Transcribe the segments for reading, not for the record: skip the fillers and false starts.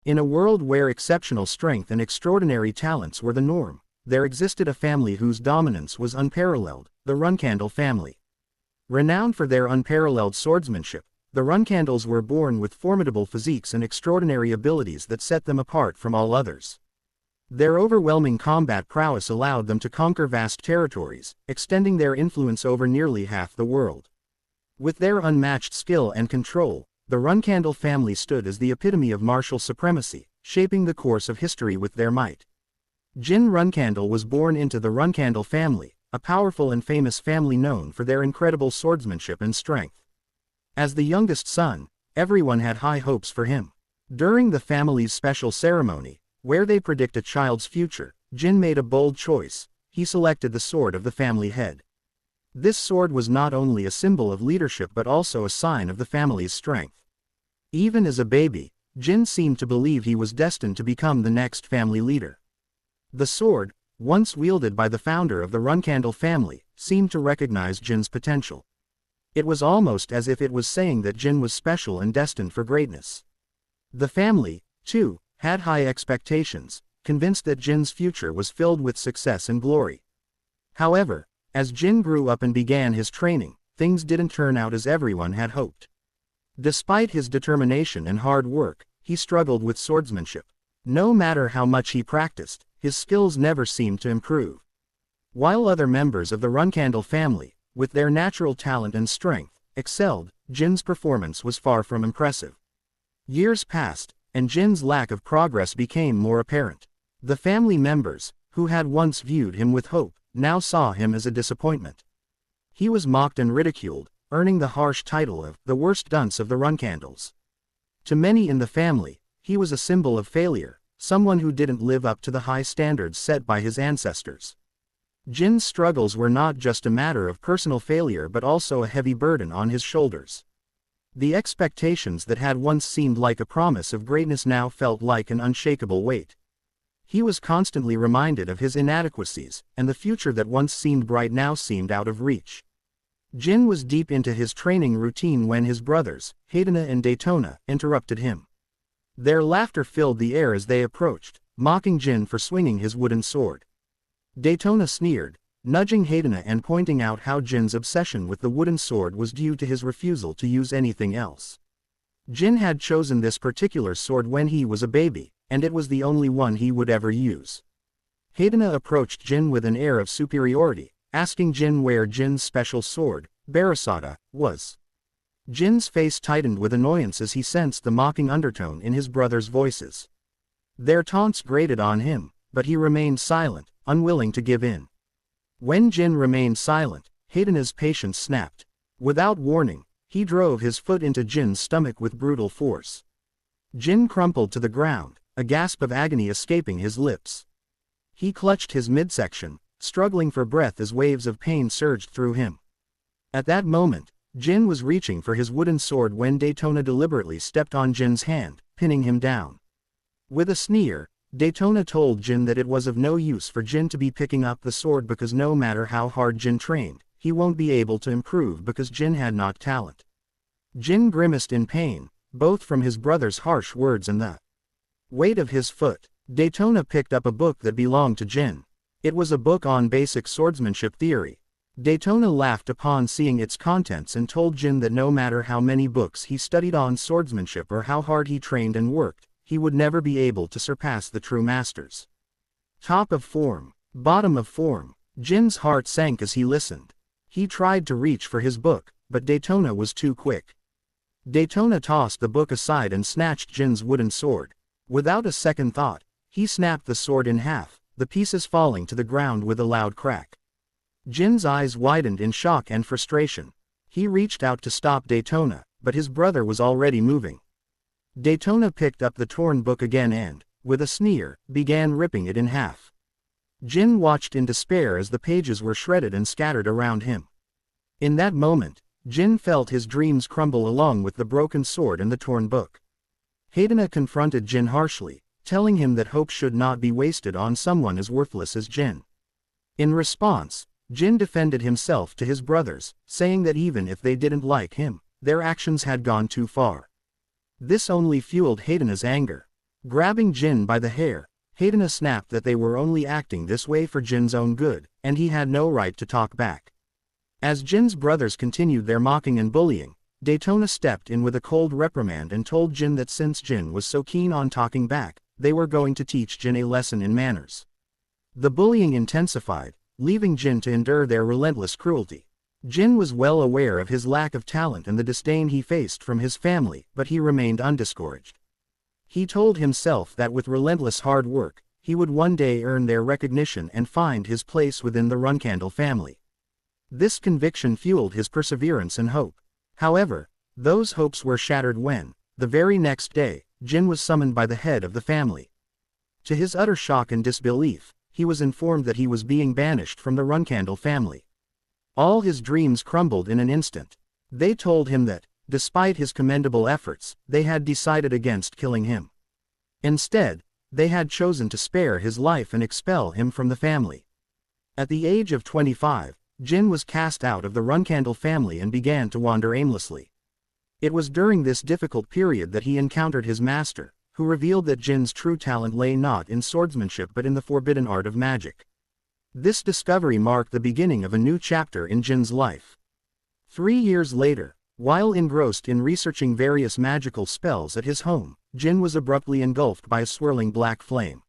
In a world where exceptional strength and extraordinary talents were the norm, there existed a family whose dominance was unparalleled, the Runcandel family. Renowned for their unparalleled swordsmanship, the Runcandels were born with formidable physiques and extraordinary abilities that set them apart from all others. Their overwhelming combat prowess allowed them to conquer vast territories, extending their influence over nearly half the world. With their unmatched skill and control, the Runcandel family stood as the epitome of martial supremacy, shaping the course of history with their might. Jin Runcandel was born into the Runcandel family, a powerful and famous family known for their incredible swordsmanship and strength. As the youngest son, everyone had high hopes for him. During the family's special ceremony, where they predict a child's future, Jin made a bold choice. He selected the sword of the family head. This sword was not only a symbol of leadership but also a sign of the family's strength. Even as a baby, Jin seemed to believe he was destined to become the next family leader. The sword, once wielded by the founder of the Runcandel family, seemed to recognize Jin's potential. It was almost as if it was saying that Jin was special and destined for greatness. The family, too, had high expectations, convinced that Jin's future was filled with success and glory. However, as Jin grew up and began his training, things didn't turn out as everyone had hoped. Despite his determination and hard work, he struggled with swordsmanship. No matter how much he practiced, his skills never seemed to improve. While other members of the Runcandel family, with their natural talent and strength, excelled, Jin's performance was far from impressive. Years passed, and Jin's lack of progress became more apparent. The family members, who had once viewed him with hope, now saw him as a disappointment. He was mocked and ridiculed, earning the harsh title of the worst dunce of the Runcandels. To many in the family, he was a symbol of failure, someone who didn't live up to the high standards set by his ancestors. Jin's struggles were not just a matter of personal failure but also a heavy burden on his shoulders. The expectations that had once seemed like a promise of greatness now felt like an unshakable weight. He was constantly reminded of his inadequacies, and the future that once seemed bright now seemed out of reach. Jin was deep into his training routine when his brothers, Haydena and Daytona, interrupted him. Their laughter filled the air as they approached, mocking Jin for swinging his wooden sword. Daytona sneered, nudging Haydena and pointing out how Jin's obsession with the wooden sword was due to his refusal to use anything else. Jin had chosen this particular sword when he was a baby, and it was the only one he would ever use. Haydena approached Jin with an air of superiority, asking Jin where Jin's special sword, Barasada, was. Jin's face tightened with annoyance as he sensed the mocking undertone in his brothers' voices. Their taunts grated on him, but he remained silent, unwilling to give in. When Jin remained silent, Haydena's patience snapped. Without warning, he drove his foot into Jin's stomach with brutal force. Jin crumpled to the ground, a gasp of agony escaping his lips. He clutched his midsection, struggling for breath as waves of pain surged through him. At that moment, Jin was reaching for his wooden sword when Daytona deliberately stepped on Jin's hand, pinning him down. With a sneer, Daytona told Jin that it was of no use for Jin to be picking up the sword because no matter how hard Jin trained, he won't be able to improve because Jin had not talent. Jin grimaced in pain, both from his brother's harsh words and the weight of his foot. Daytona picked up a book that belonged to Jin. It was a book on basic swordsmanship theory. Daytona laughed upon seeing its contents and told Jin that no matter how many books he studied on swordsmanship or how hard he trained and worked, he would never be able to surpass the true masters. Top of form, bottom of form. Jin's heart sank as he listened. He tried to reach for his book, but Daytona was too quick. Daytona tossed the book aside and snatched Jin's wooden sword. Without a second thought, he snapped the sword in half, the pieces falling to the ground with a loud crack. Jin's eyes widened in shock and frustration. He reached out to stop Daytona, but his brother was already moving. Daytona picked up the torn book again and, with a sneer, began ripping it in half. Jin watched in despair as the pages were shredded and scattered around him. In that moment, Jin felt his dreams crumble along with the broken sword and the torn book. Haydena confronted Jin harshly, telling him that hope should not be wasted on someone as worthless as Jin. In response, Jin defended himself to his brothers, saying that even if they didn't like him, their actions had gone too far. This only fueled Haydena's anger. Grabbing Jin by the hair, Haydana snapped that they were only acting this way for Jin's own good, and he had no right to talk back. As Jin's brothers continued their mocking and bullying, Daytona stepped in with a cold reprimand and told Jin that since Jin was so keen on talking back, they were going to teach Jin a lesson in manners. The bullying intensified, leaving Jin to endure their relentless cruelty. Jin was well aware of his lack of talent and the disdain he faced from his family, but he remained undiscouraged. He told himself that with relentless hard work, he would one day earn their recognition and find his place within the Runcandel family. This conviction fueled his perseverance and hope. However, those hopes were shattered when, the very next day, Jin was summoned by the head of the family. To his utter shock and disbelief, he was informed that he was being banished from the Runcandel family. All his dreams crumbled in an instant. They told him that, despite his commendable efforts, they had decided against killing him. Instead, they had chosen to spare his life and expel him from the family. At the age of 25, Jin was cast out of the Runcandel family and began to wander aimlessly. It was during this difficult period that he encountered his master, who revealed that Jin's true talent lay not in swordsmanship but in the forbidden art of magic. This discovery marked the beginning of a new chapter in Jin's life. 3 years later, while engrossed in researching various magical spells at his home, Jin was abruptly engulfed by a swirling black flame.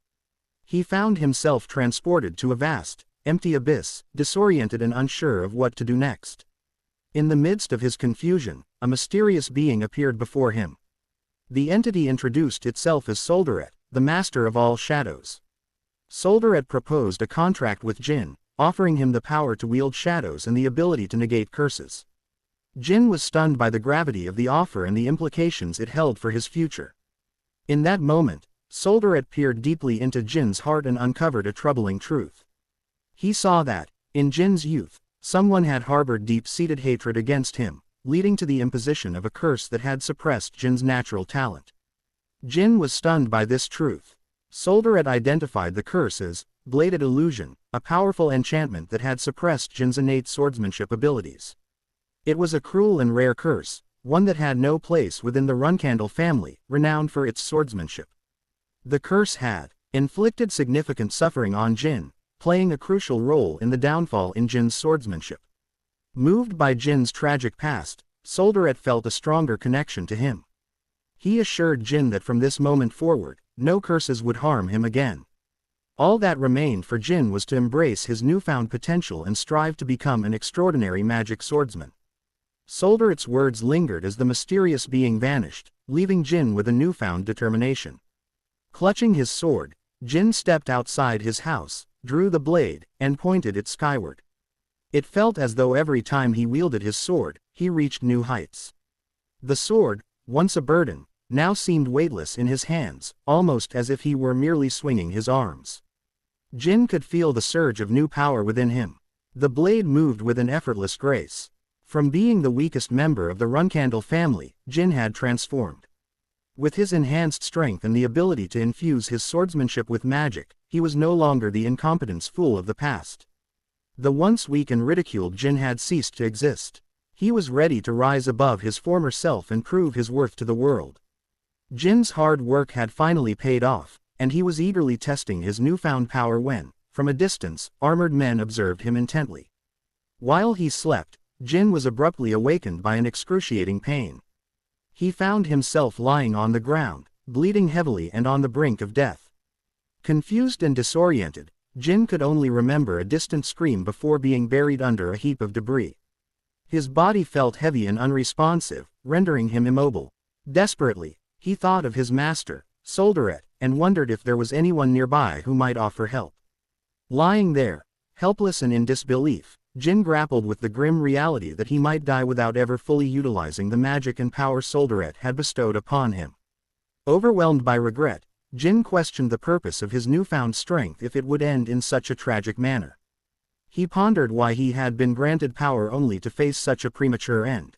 He found himself transported to a vast, empty abyss, disoriented and unsure of what to do next. In the midst of his confusion, a mysterious being appeared before him. The entity introduced itself as Soldaret, the master of all shadows. Soldaret proposed a contract with Jin, offering him the power to wield shadows and the ability to negate curses. Jin was stunned by the gravity of the offer and the implications it held for his future. In that moment, Soldaret peered deeply into Jin's heart and uncovered a troubling truth. He saw that, in Jin's youth, someone had harbored deep-seated hatred against him, leading to the imposition of a curse that had suppressed Jin's natural talent. Jin was stunned by this truth. Soldaret identified the curse as Bladed Illusion, a powerful enchantment that had suppressed Jin's innate swordsmanship abilities. It was a cruel and rare curse, one that had no place within the Runcandel family, renowned for its swordsmanship. The curse had inflicted significant suffering on Jin, playing a crucial role in the downfall in Jin's swordsmanship. Moved by Jin's tragic past, Soldaret felt a stronger connection to him. He assured Jin that from this moment forward, no curses would harm him again. All that remained for Jin was to embrace his newfound potential and strive to become an extraordinary magic swordsman. Soldaret's words lingered as the mysterious being vanished, leaving Jin with a newfound determination. Clutching his sword, Jin stepped outside his house, drew the blade, and pointed it skyward. It felt as though every time he wielded his sword, he reached new heights. The sword, once a burden, now seemed weightless in his hands, almost as if he were merely swinging his arms. Jin could feel the surge of new power within him. The blade moved with an effortless grace. From being the weakest member of the Runcandel family, Jin had transformed. With his enhanced strength and the ability to infuse his swordsmanship with magic, he was no longer the incompetent fool of the past. The once weak and ridiculed Jin had ceased to exist. He was ready to rise above his former self and prove his worth to the world. Jin's hard work had finally paid off, and he was eagerly testing his newfound power when, from a distance, armored men observed him intently. While he slept, Jin was abruptly awakened by an excruciating pain. He found himself lying on the ground, bleeding heavily and on the brink of death. Confused and disoriented, Jin could only remember a distant scream before being buried under a heap of debris. His body felt heavy and unresponsive, rendering him immobile. Desperately, he thought of his master, Soldaret, and wondered if there was anyone nearby who might offer help. Lying there, helpless and in disbelief, Jin grappled with the grim reality that he might die without ever fully utilizing the magic and power Soldaret had bestowed upon him. Overwhelmed by regret, Jin questioned the purpose of his newfound strength if it would end in such a tragic manner. He pondered why he had been granted power only to face such a premature end.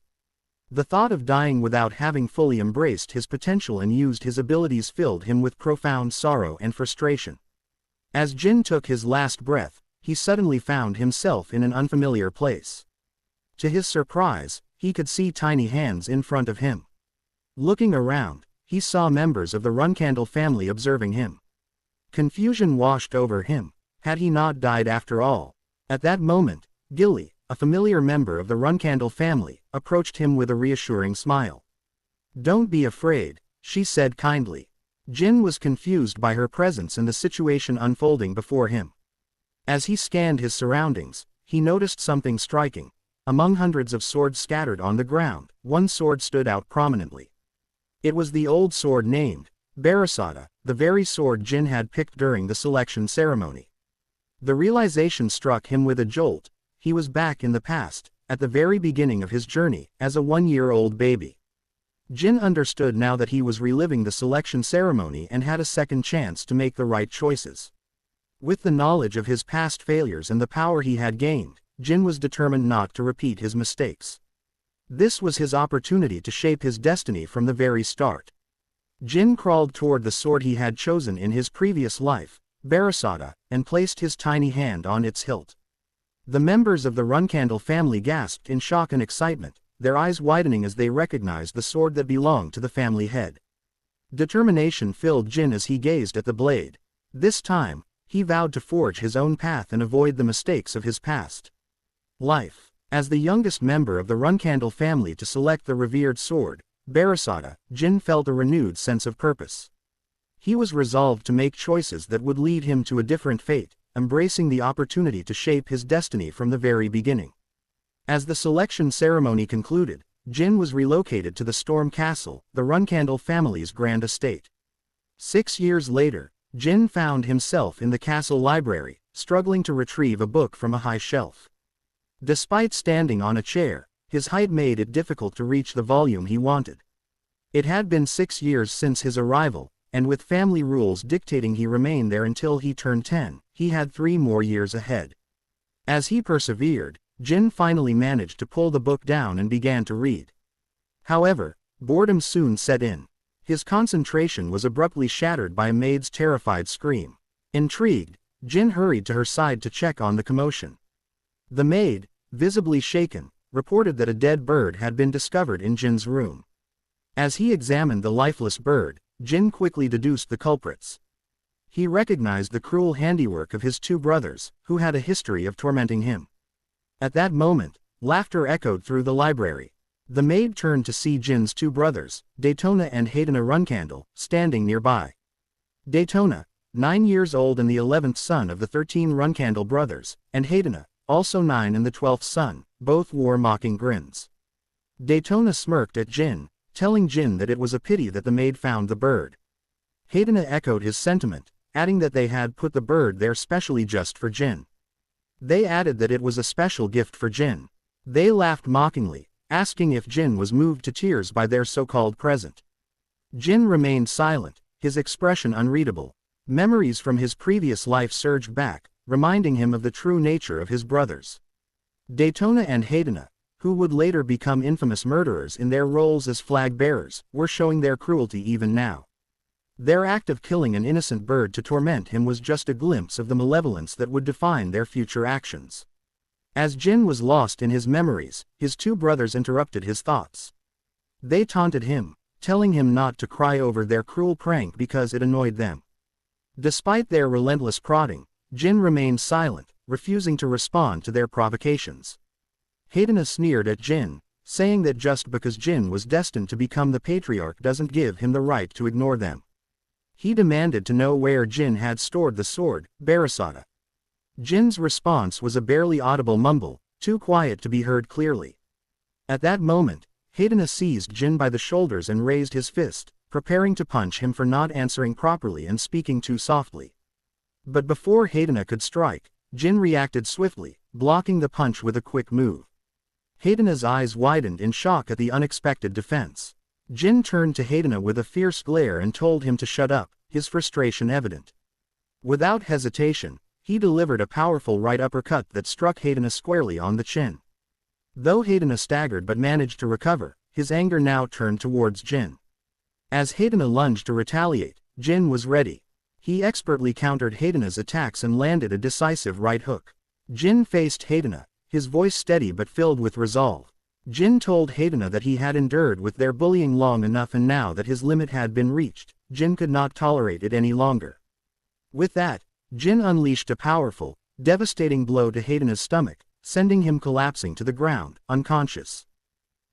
The thought of dying without having fully embraced his potential and used his abilities filled him with profound sorrow and frustration. As Jin took his last breath, he suddenly found himself in an unfamiliar place. To his surprise, he could see tiny hands in front of him. Looking around, he saw members of the Runcandel family observing him. Confusion washed over him. Had he not died after all? At that moment, Gilly, a familiar member of the Runcandel family, approached him with a reassuring smile. "Don't be afraid," she said kindly. Jin was confused by her presence and the situation unfolding before him. As he scanned his surroundings, he noticed something striking. Among hundreds of swords scattered on the ground, one sword stood out prominently. It was the old sword named Barasada, the very sword Jin had picked during the selection ceremony. The realization struck him with a jolt. He was back in the past, at the very beginning of his journey, as a one-year-old baby. Jin understood now that he was reliving the selection ceremony and had a second chance to make the right choices. With the knowledge of his past failures and the power he had gained, Jin was determined not to repeat his mistakes. This was his opportunity to shape his destiny from the very start. Jin crawled toward the sword he had chosen in his previous life, Barasada, and placed his tiny hand on its hilt. The members of the Runcandel family gasped in shock and excitement, their eyes widening as they recognized the sword that belonged to the family head. Determination filled Jin as he gazed at the blade. This time, he vowed to forge his own path and avoid the mistakes of his past life. As the youngest member of the Runcandel family to select the revered sword, Barasada, Jin felt a renewed sense of purpose. He was resolved to make choices that would lead him to a different fate, embracing the opportunity to shape his destiny from the very beginning. As the selection ceremony concluded, Jin was relocated to the Storm Castle, the Runcandel family's grand estate. 6 years later, Jin found himself in the castle library, struggling to retrieve a book from a high shelf. Despite standing on a chair, his height made it difficult to reach the volume he wanted. It had been 6 years since his arrival, and with family rules dictating he remain there until he turned 10, he had 3 more years ahead. As he persevered, Jin finally managed to pull the book down and began to read. However, boredom soon set in. His concentration was abruptly shattered by a maid's terrified scream. Intrigued, Jin hurried to her side to check on the commotion. The maid, visibly shaken, reported that a dead bird had been discovered in Jin's room. As he examined the lifeless bird, Jin quickly deduced the culprits. He recognized the cruel handiwork of his 2 brothers, who had a history of tormenting him. At that moment, laughter echoed through the library. The maid turned to see Jin's 2 brothers, Daytona and Haydena Runcandel, standing nearby. Daytona, 9 years old and the 11th son of the 13 Runcandel brothers, and Haydena, also 9 and the 12th son, both wore mocking grins. Daytona smirked at Jin, telling Jin that it was a pity that the maid found the bird. Haydena echoed his sentiment, adding that they had put the bird there specially just for Jin. They added that it was a special gift for Jin. They laughed mockingly, asking if Jin was moved to tears by their so-called present. Jin remained silent, his expression unreadable. Memories from his previous life surged back, reminding him of the true nature of his brothers. Daytona and Haydena, who would later become infamous murderers in their roles as flag bearers, were showing their cruelty even now. Their act of killing an innocent bird to torment him was just a glimpse of the malevolence that would define their future actions. As Jin was lost in his memories, his 2 brothers interrupted his thoughts. They taunted him, telling him not to cry over their cruel prank because it annoyed them. Despite their relentless prodding, Jin remained silent, refusing to respond to their provocations. Haydena sneered at Jin, saying that just because Jin was destined to become the patriarch doesn't give him the right to ignore them. He demanded to know where Jin had stored the sword, Barasada. Jin's response was a barely audible mumble, too quiet to be heard clearly. At that moment, Haydena seized Jin by the shoulders and raised his fist, preparing to punch him for not answering properly and speaking too softly. But before Haydena could strike, Jin reacted swiftly, blocking the punch with a quick move. Haydena's eyes widened in shock at the unexpected defense. Jin turned to Haydena with a fierce glare and told him to shut up, his frustration evident. Without hesitation, he delivered a powerful right uppercut that struck Haydena squarely on the chin. Though Haydena staggered but managed to recover, his anger now turned towards Jin. As Haydena lunged to retaliate, Jin was ready. He expertly countered Haydena's attacks and landed a decisive right hook. Jin faced Haydena, his voice steady but filled with resolve. Jin told Haydena that he had endured with their bullying long enough, and now that his limit had been reached, Jin could not tolerate it any longer. With that, Jin unleashed a powerful, devastating blow to Haydena's stomach, sending him collapsing to the ground, unconscious.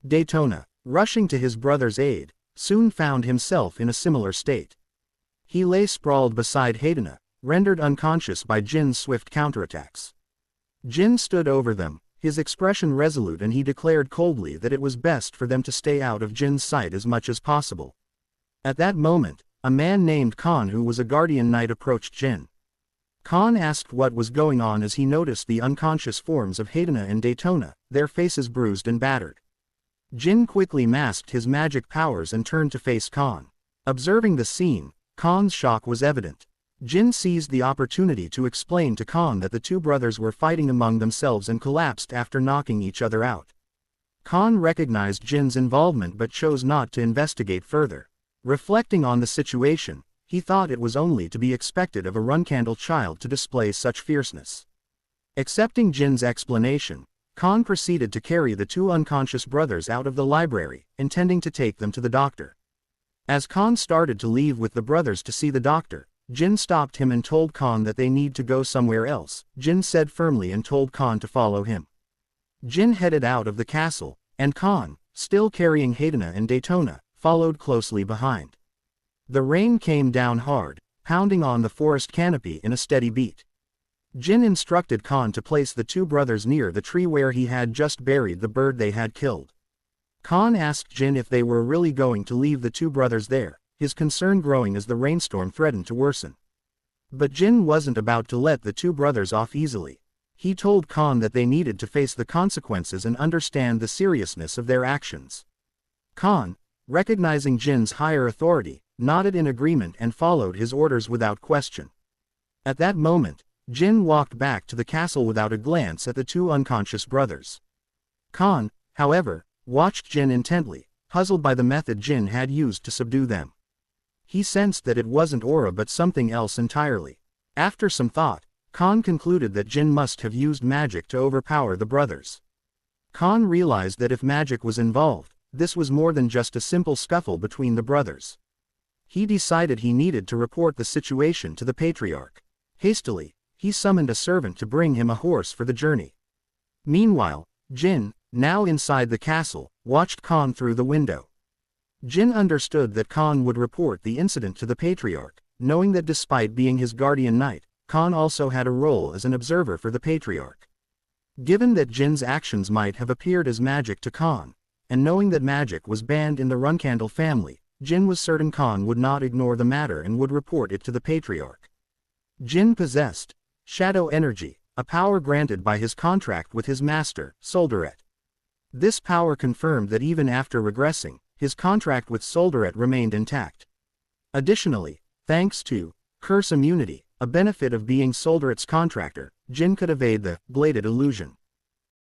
Daytona, rushing to his brother's aid, soon found himself in a similar state. He lay sprawled beside Haydena, rendered unconscious by Jin's swift counterattacks. Jin stood over them, his expression resolute, and he declared coldly that it was best for them to stay out of Jin's sight as much as possible. At that moment, a man named Khan, who was a guardian knight, approached Jin. Khan asked what was going on as he noticed the unconscious forms of Haydena and Daytona, their faces bruised and battered. Jin quickly masked his magic powers and turned to face Khan. Observing the scene, Khan's shock was evident. Jin seized the opportunity to explain to Khan that the two brothers were fighting among themselves and collapsed after knocking each other out. Khan recognized Jin's involvement but chose not to investigate further. Reflecting on the situation, he thought it was only to be expected of a Runcandel child to display such fierceness. Accepting Jin's explanation, Khan proceeded to carry the two unconscious brothers out of the library, intending to take them to the doctor. As Khan started to leave with the brothers to see the doctor, Jin stopped him and told Khan that they need to go somewhere else. Jin said firmly and told Khan to follow him. Jin headed out of the castle, and Khan, still carrying Haydena and Daytona, followed closely behind. The rain came down hard, pounding on the forest canopy in a steady beat. Jin instructed Khan to place the two brothers near the tree where he had just buried the bird they had killed. Khan asked Jin if they were really going to leave the two brothers there, his concern growing as the rainstorm threatened to worsen. But Jin wasn't about to let the two brothers off easily. He told Khan that they needed to face the consequences and understand the seriousness of their actions. Khan, recognizing Jin's higher authority, nodded in agreement and followed his orders without question. At that moment, Jin walked back to the castle without a glance at the two unconscious brothers. Khan, however, watched Jin intently, puzzled by the method Jin had used to subdue them. He sensed that it wasn't aura but something else entirely. After some thought, Khan concluded that Jin must have used magic to overpower the brothers. Khan realized that if magic was involved, this was more than just a simple scuffle between the brothers. He decided he needed to report the situation to the patriarch. Hastily, he summoned a servant to bring him a horse for the journey. Meanwhile, Jin, now inside the castle, watched Khan through the window. Jin understood that Khan would report the incident to the patriarch, knowing that despite being his guardian knight, Khan also had a role as an observer for the patriarch. Given that Jin's actions might have appeared as magic to Khan, and knowing that magic was banned in the Runcandel family, Jin was certain Khan would not ignore the matter and would report it to the patriarch. Jin possessed shadow energy, a power granted by his contract with his master, Soldaret. This power confirmed that even after regressing, his contract with Soldaret remained intact. Additionally, thanks to curse immunity, a benefit of being Soldaret's contractor, Jin could evade the bladed illusion.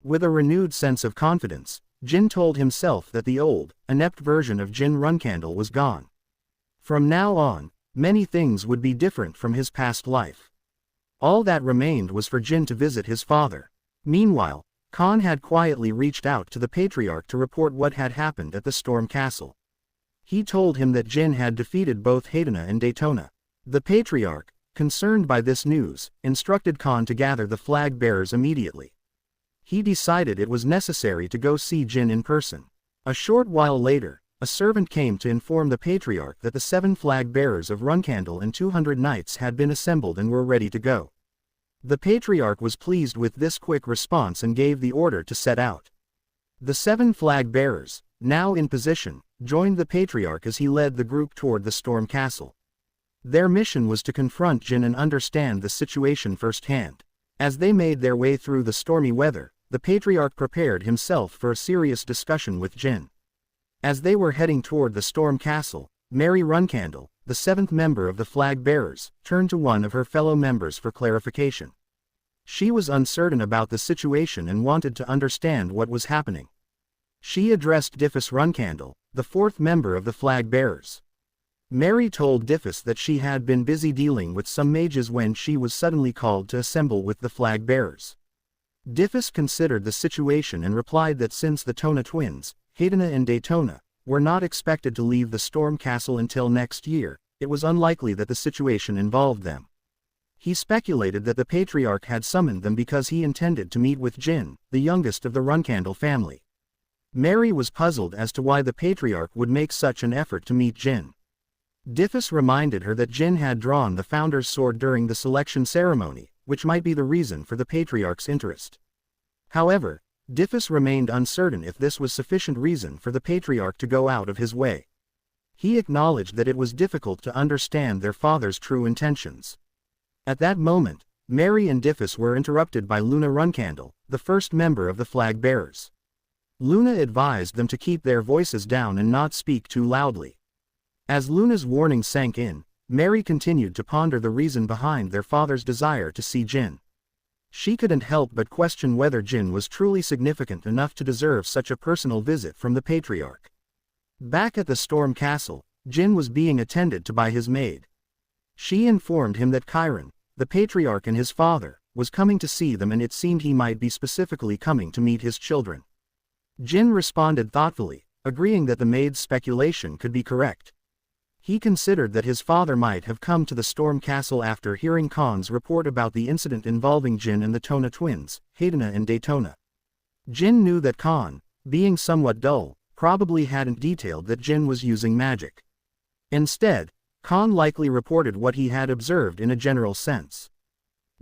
With a renewed sense of confidence, Jin told himself that the old, inept version of Jin Runcandel was gone. From now on, many things would be different from his past life. All that remained was for Jin to visit his father. Meanwhile, Khan had quietly reached out to the patriarch to report what had happened at the Storm Castle. He told him that Jin had defeated both Haydena and Daytona. The patriarch, concerned by this news, instructed Khan to gather the flag bearers immediately. He decided it was necessary to go see Jin in person. A short while later, a servant came to inform the patriarch that the 7 flag bearers of Runcandel and 200 knights had been assembled and were ready to go. The patriarch was pleased with this quick response and gave the order to set out. The 7 flag bearers, now in position, joined the patriarch as he led the group toward the Storm Castle. Their mission was to confront Jin and understand the situation firsthand. As they made their way through the stormy weather, the patriarch prepared himself for a serious discussion with Jin. As they were heading toward the Storm Castle, Mary Runcandel, the 7th member of the flag bearers, turned to one of her fellow members for clarification. She was uncertain about the situation and wanted to understand what was happening. She addressed Diffus Runcandel, the 4th member of the flag bearers. Mary told Diffus that she had been busy dealing with some mages when she was suddenly called to assemble with the flag bearers. Diffus considered the situation and replied that since the Tona twins, Hadena and Daytona, were not expected to leave the Storm Castle until next year, it was unlikely that the situation involved them. He speculated that the Patriarch had summoned them because he intended to meet with Jin, the youngest of the Runcandel family. Mary was puzzled as to why the Patriarch would make such an effort to meet Jin. Diffus reminded her that Jin had drawn the Founder's Sword during the selection ceremony, which might be the reason for the Patriarch's interest. However, Diffus remained uncertain if this was sufficient reason for the Patriarch to go out of his way. He acknowledged that it was difficult to understand their father's true intentions. At that moment, Mary and Diffus were interrupted by Luna Runcandel, the first member of the flag bearers. Luna advised them to keep their voices down and not speak too loudly. As Luna's warning sank in, Mary continued to ponder the reason behind their father's desire to see Jin. She couldn't help but question whether Jin was truly significant enough to deserve such a personal visit from the Patriarch. Back at the Storm Castle, Jin was being attended to by his maid. She informed him that Chiron, the Patriarch and his father, was coming to see them, and it seemed he might be specifically coming to meet his children. Jin responded thoughtfully, agreeing that the maid's speculation could be correct. He considered that his father might have come to the Storm Castle after hearing Khan's report about the incident involving Jin and the Tona twins, Hadena and Daytona. Jin knew that Khan, being somewhat dull, probably hadn't detailed that Jin was using magic. Instead, Khan likely reported what he had observed in a general sense.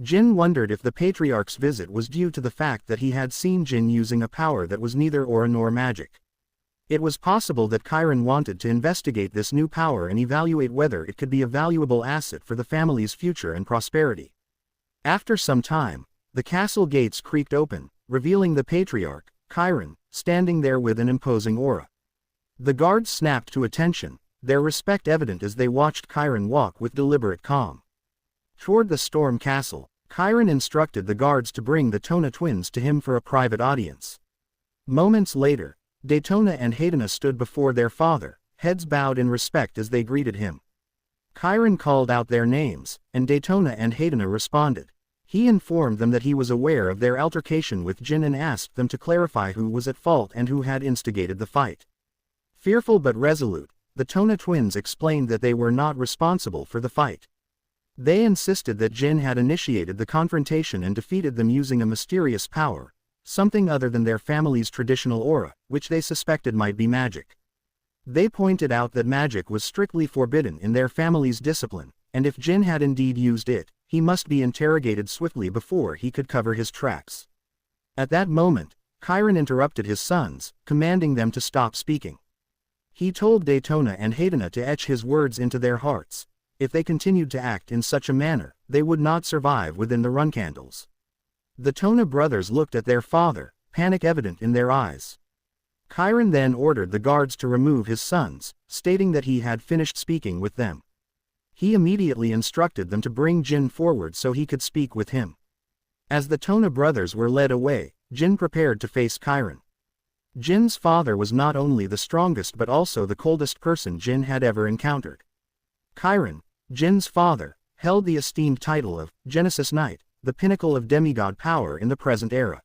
Jin wondered if the Patriarch's visit was due to the fact that he had seen Jin using a power that was neither aura nor magic. It was possible that Chiron wanted to investigate this new power and evaluate whether it could be a valuable asset for the family's future and prosperity. After some time, the castle gates creaked open, revealing the Patriarch, Chiron, standing there with an imposing aura. The guards snapped to attention, their respect evident as they watched Chiron walk with deliberate calm. Toward the Storm Castle, Chiron instructed the guards to bring the Tona twins to him for a private audience. Moments later, Daytona and Hadena stood before their father, heads bowed in respect as they greeted him. Chiron called out their names, and Daytona and Hadena responded. He informed them that he was aware of their altercation with Jin and asked them to clarify who was at fault and who had instigated the fight. Fearful but resolute, the Tona twins explained that they were not responsible for the fight. They insisted that Jin had initiated the confrontation and defeated them using a mysterious power, something other than their family's traditional aura, which they suspected might be magic. They pointed out that magic was strictly forbidden in their family's discipline, and if Jin had indeed used it, he must be interrogated swiftly before he could cover his tracks. At that moment, Chiron interrupted his sons, commanding them to stop speaking. He told Daytona and Hadena to etch his words into their hearts. If they continued to act in such a manner, they would not survive within the Runcandels. The Tona brothers looked at their father, panic evident in their eyes. Chiron then ordered the guards to remove his sons, stating that he had finished speaking with them. He immediately instructed them to bring Jin forward so he could speak with him. As the Tona brothers were led away, Jin prepared to face Chiron. Jin's father was not only the strongest but also the coldest person Jin had ever encountered. Chiron, Jin's father, held the esteemed title of Genesis Knight, the pinnacle of demigod power in the present era.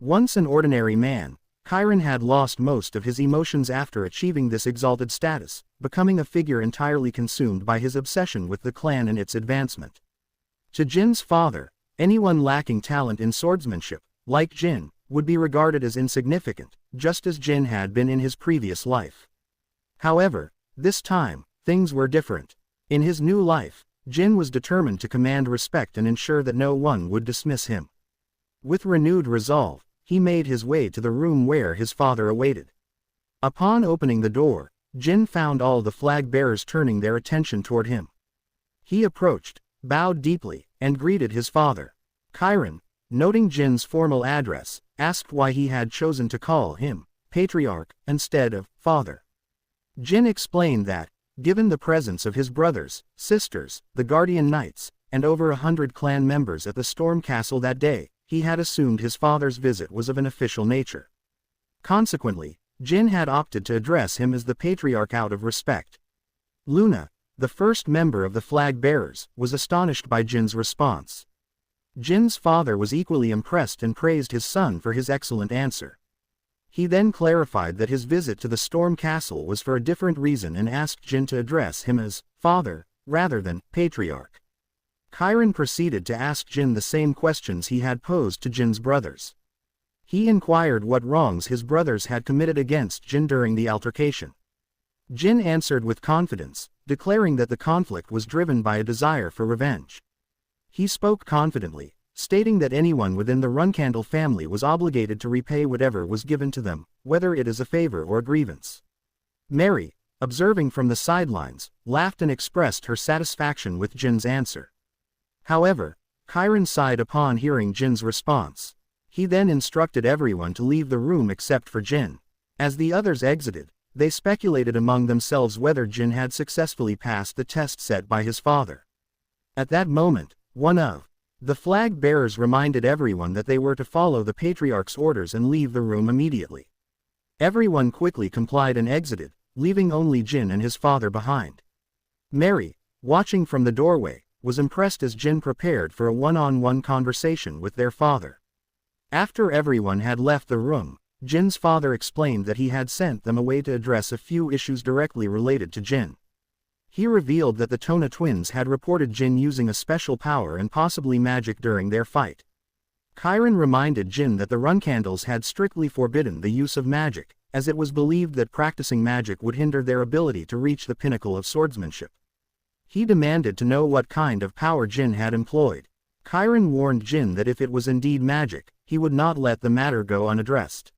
Once an ordinary man, Chiron had lost most of his emotions after achieving this exalted status, becoming a figure entirely consumed by his obsession with the clan and its advancement. To Jin's father, anyone lacking talent in swordsmanship, like Jin, would be regarded as insignificant, just as Jin had been in his previous life. However, this time, things were different. In his new life, Jin was determined to command respect and ensure that no one would dismiss him. With renewed resolve, he made his way to the room where his father awaited. Upon opening the door, Jin found all the flag bearers turning their attention toward him. He approached, bowed deeply, and greeted his father. Chiron, noting Jin's formal address, asked why he had chosen to call him Patriarch instead of Father. Jin explained that, given the presence of his brothers, sisters, the Guardian Knights, and over 100 clan members at the Storm Castle that day, he had assumed his father's visit was of an official nature. Consequently, Jin had opted to address him as the Patriarch out of respect. Luna, the first member of the flag bearers, was astonished by Jin's response. Jin's father was equally impressed and praised his son for his excellent answer. He then clarified that his visit to the Storm Castle was for a different reason and asked Jin to address him as father, rather than patriarch. Chiron proceeded to ask Jin the same questions he had posed to Jin's brothers. He inquired what wrongs his brothers had committed against Jin during the altercation. Jin answered with confidence, declaring that the conflict was driven by a desire for revenge. He spoke confidently, stating that anyone within the Runcandel family was obligated to repay whatever was given to them, whether it is a favor or a grievance. Mary, observing from the sidelines, laughed and expressed her satisfaction with Jin's answer. However, Chiron sighed upon hearing Jin's response. He then instructed everyone to leave the room except for Jin. As the others exited, they speculated among themselves whether Jin had successfully passed the test set by his father. At that moment, one of the flag bearers reminded everyone that they were to follow the patriarch's orders and leave the room immediately. Everyone quickly complied and exited, leaving only Jin and his father behind. Mary, watching from the doorway, was impressed as Jin prepared for a one-on-one conversation with their father. After everyone had left the room, Jin's father explained that he had sent them away to address a few issues directly related to Jin. He revealed that the Tona twins had reported Jin using a special power and possibly magic during their fight. Chiron reminded Jin that the Runcandels had strictly forbidden the use of magic, as it was believed that practicing magic would hinder their ability to reach the pinnacle of swordsmanship. He demanded to know what kind of power Jin had employed. Chiron warned Jin that if it was indeed magic, he would not let the matter go unaddressed.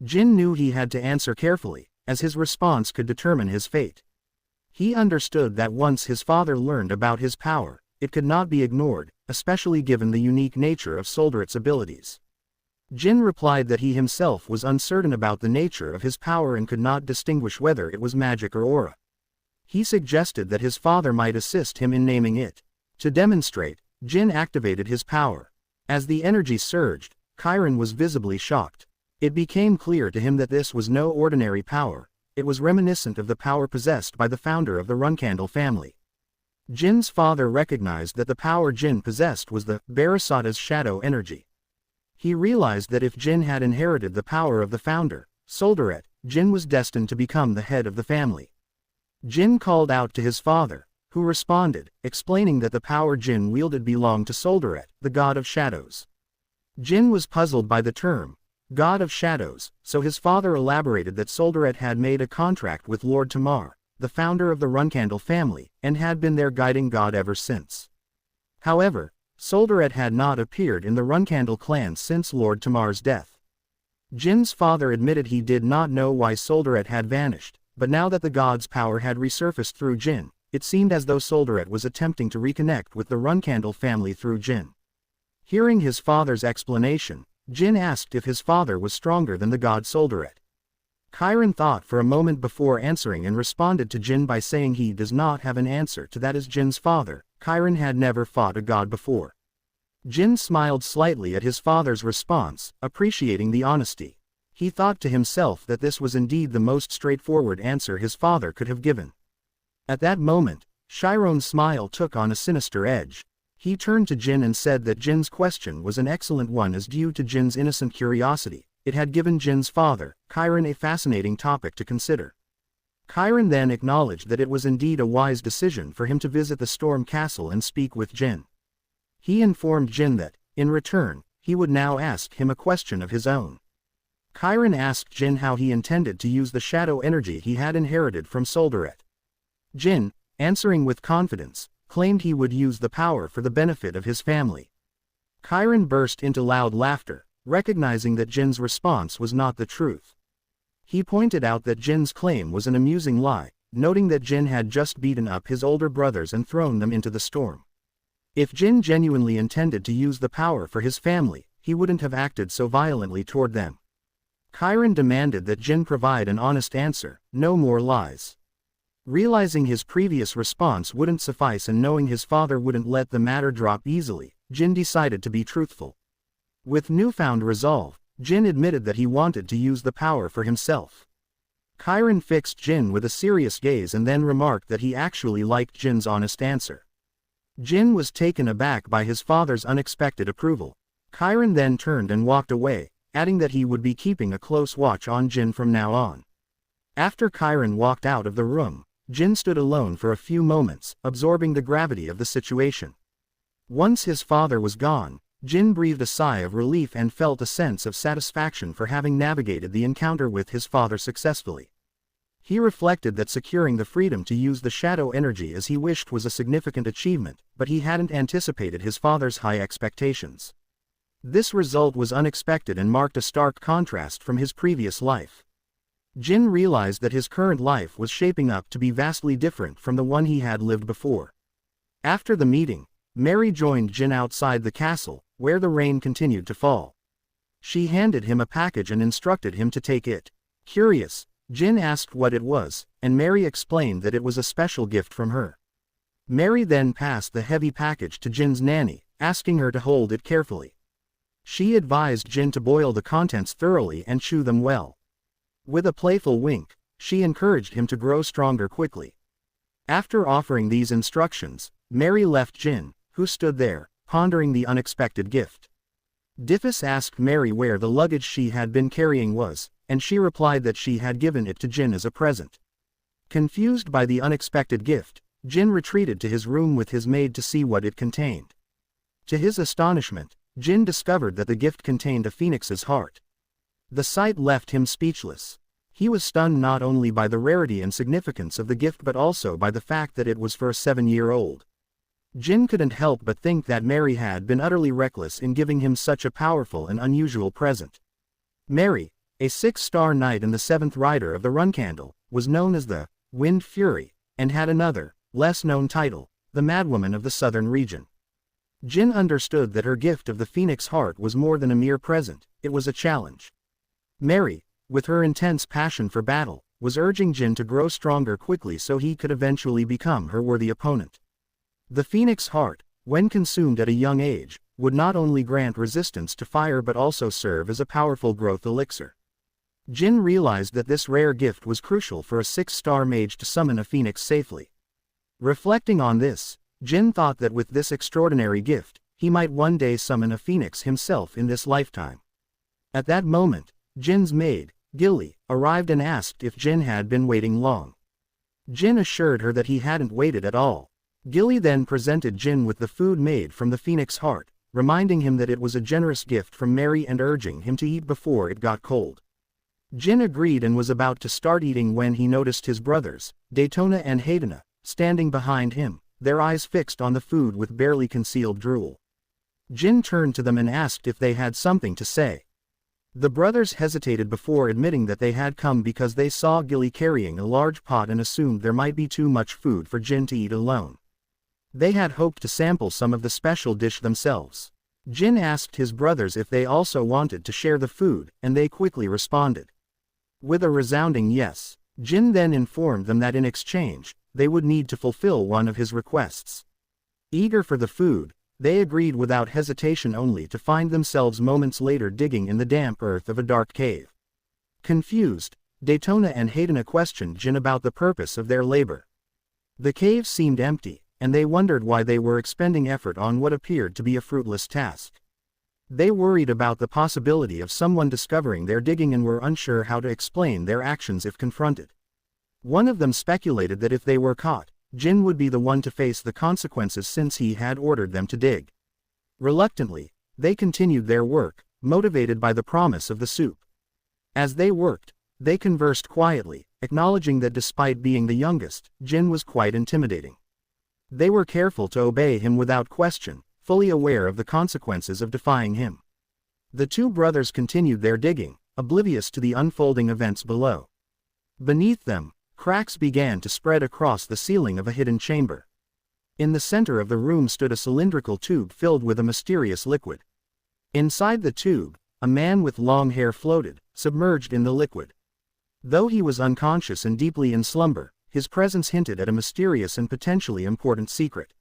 Jin knew he had to answer carefully, as his response could determine his fate. He understood that once his father learned about his power, it could not be ignored, especially given the unique nature of Solderet's abilities. Jin replied that he himself was uncertain about the nature of his power and could not distinguish whether it was magic or aura. He suggested that his father might assist him in naming it. To demonstrate, Jin activated his power. As the energy surged, Chiron was visibly shocked. It became clear to him that this was no ordinary power. It was reminiscent of the power possessed by the founder of the Runcandel family. Jin's father recognized that the power Jin possessed was the Barasata's shadow energy. He realized that if Jin had inherited the power of the founder, Solderet, Jin was destined to become the head of the family. Jin called out to his father, who responded, explaining that the power Jin wielded belonged to Solderet, the god of shadows. Jin was puzzled by the term, God of Shadows, so his father elaborated that Solderet had made a contract with Lord Tamar, the founder of the Runcandel family, and had been their guiding god ever since. However, Solderet had not appeared in the Runcandel clan since Lord Tamar's death. Jin's father admitted he did not know why Solderet had vanished, but now that the god's power had resurfaced through Jin, it seemed as though Solderet was attempting to reconnect with the Runcandel family through Jin. Hearing his father's explanation, Jin asked if his father was stronger than the god Solderet. Chiron thought for a moment before answering and responded to Jin by saying he does not have an answer to that as Jin's father, Chiron had never fought a god before. Jin smiled slightly at his father's response, appreciating the honesty. He thought to himself that this was indeed the most straightforward answer his father could have given. At that moment, Chiron's smile took on a sinister edge. He turned to Jin and said that Jin's question was an excellent one as due to Jin's innocent curiosity. It had given Jin's father, Chiron, a fascinating topic to consider. Chiron then acknowledged that it was indeed a wise decision for him to visit the Storm Castle and speak with Jin. He informed Jin that, in return, he would now ask him a question of his own. Chiron asked Jin how he intended to use the shadow energy he had inherited from Solderet. Jin, answering with confidence, claimed he would use the power for the benefit of his family. Chiron burst into loud laughter, recognizing that Jin's response was not the truth. He pointed out that Jin's claim was an amusing lie, noting that Jin had just beaten up his older brothers and thrown them into the storm. If Jin genuinely intended to use the power for his family, he wouldn't have acted so violently toward them. Chiron demanded that Jin provide an honest answer, no more lies. Realizing his previous response wouldn't suffice and knowing his father wouldn't let the matter drop easily, Jin decided to be truthful. With newfound resolve, Jin admitted that he wanted to use the power for himself. Chiron fixed Jin with a serious gaze and then remarked that he actually liked Jin's honest answer. Jin was taken aback by his father's unexpected approval. Chiron then turned and walked away, adding that he would be keeping a close watch on Jin from now on. After Chiron walked out of the room, Jin stood alone for a few moments, absorbing the gravity of the situation. Once his father was gone, Jin breathed a sigh of relief and felt a sense of satisfaction for having navigated the encounter with his father successfully. He reflected that securing the freedom to use the shadow energy as he wished was a significant achievement, but he hadn't anticipated his father's high expectations. This result was unexpected and marked a stark contrast from his previous life. Jin realized that his current life was shaping up to be vastly different from the one he had lived before. After the meeting, Mary joined Jin outside the castle, where the rain continued to fall. She handed him a package and instructed him to take it. Curious, Jin asked what it was, and Mary explained that it was a special gift from her. Mary then passed the heavy package to Jin's nanny, asking her to hold it carefully. She advised Jin to boil the contents thoroughly and chew them well. With a playful wink, she encouraged him to grow stronger quickly. After offering these instructions, Mary left Jin, who stood there, pondering the unexpected gift. Diffus asked Mary where the luggage she had been carrying was, and she replied that she had given it to Jin as a present. Confused by the unexpected gift, Jin retreated to his room with his maid to see what it contained. To his astonishment, Jin discovered that the gift contained a phoenix's heart. The sight left him speechless. He was stunned not only by the rarity and significance of the gift but also by the fact that it was for a 7-year-old. Jin couldn't help but think that Mary had been utterly reckless in giving him such a powerful and unusual present. Mary, a 6-star knight and the 7th rider of the Runcandel, was known as the Wind Fury, and had another, less-known title, the Madwoman of the Southern Region. Jin understood that her gift of the Phoenix Heart was more than a mere present, it was a challenge. Mary, with her intense passion for battle, was urging Jin to grow stronger quickly so he could eventually become her worthy opponent. The Phoenix Heart, when consumed at a young age, would not only grant resistance to fire but also serve as a powerful growth elixir. Jin realized that this rare gift was crucial for a 6-star mage to summon a phoenix safely. Reflecting on this, Jin thought that with this extraordinary gift, he might one day summon a phoenix himself in this lifetime. At that moment, Jin's maid, Gilly, arrived and asked if Jin had been waiting long. Jin assured her that he hadn't waited at all. Gilly then presented Jin with the food made from the Phoenix Heart, reminding him that it was a generous gift from Mary and urging him to eat before it got cold. Jin agreed and was about to start eating when he noticed his brothers, Daytona and Haydena, standing behind him, their eyes fixed on the food with barely concealed drool. Jin turned to them and asked if they had something to say. The brothers hesitated before admitting that they had come because they saw Gilly carrying a large pot and assumed there might be too much food for Jin to eat alone. They had hoped to sample some of the special dish themselves. Jin asked his brothers if they also wanted to share the food, and they quickly responded. With a resounding yes, Jin then informed them that in exchange, they would need to fulfill one of his requests. Eager for the food, they agreed without hesitation only to find themselves moments later digging in the damp earth of a dark cave. Confused, Daytona and Haydena questioned Jin about the purpose of their labor. The cave seemed empty, and they wondered why they were expending effort on what appeared to be a fruitless task. They worried about the possibility of someone discovering their digging and were unsure how to explain their actions if confronted. One of them speculated that if they were caught, Jin would be the one to face the consequences since he had ordered them to dig. Reluctantly, they continued their work, motivated by the promise of the soup. As they worked, they conversed quietly, acknowledging that despite being the youngest, Jin was quite intimidating. They were careful to obey him without question, fully aware of the consequences of defying him. The two brothers continued their digging, oblivious to the unfolding events below. Beneath them, cracks began to spread across the ceiling of a hidden chamber. In the center of the room stood a cylindrical tube filled with a mysterious liquid. Inside the tube, a man with long hair floated, submerged in the liquid. Though he was unconscious and deeply in slumber, his presence hinted at a mysterious and potentially important secret.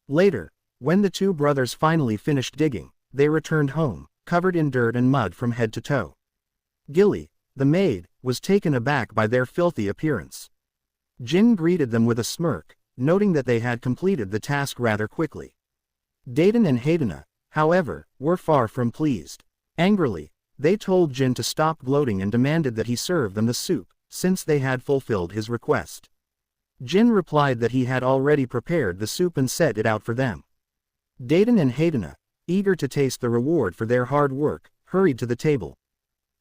Later, when the two brothers finally finished digging, they returned home, covered in dirt and mud from head to toe. Gilly, the maid, was taken aback by their filthy appearance. Jin greeted them with a smirk, noting that they had completed the task rather quickly. Daiden and Haidana, however, were far from pleased. Angrily, they told Jin to stop gloating and demanded that he serve them the soup, since they had fulfilled his request. Jin replied that he had already prepared the soup and set it out for them. Daiden and Haidana, eager to taste the reward for their hard work, hurried to the table.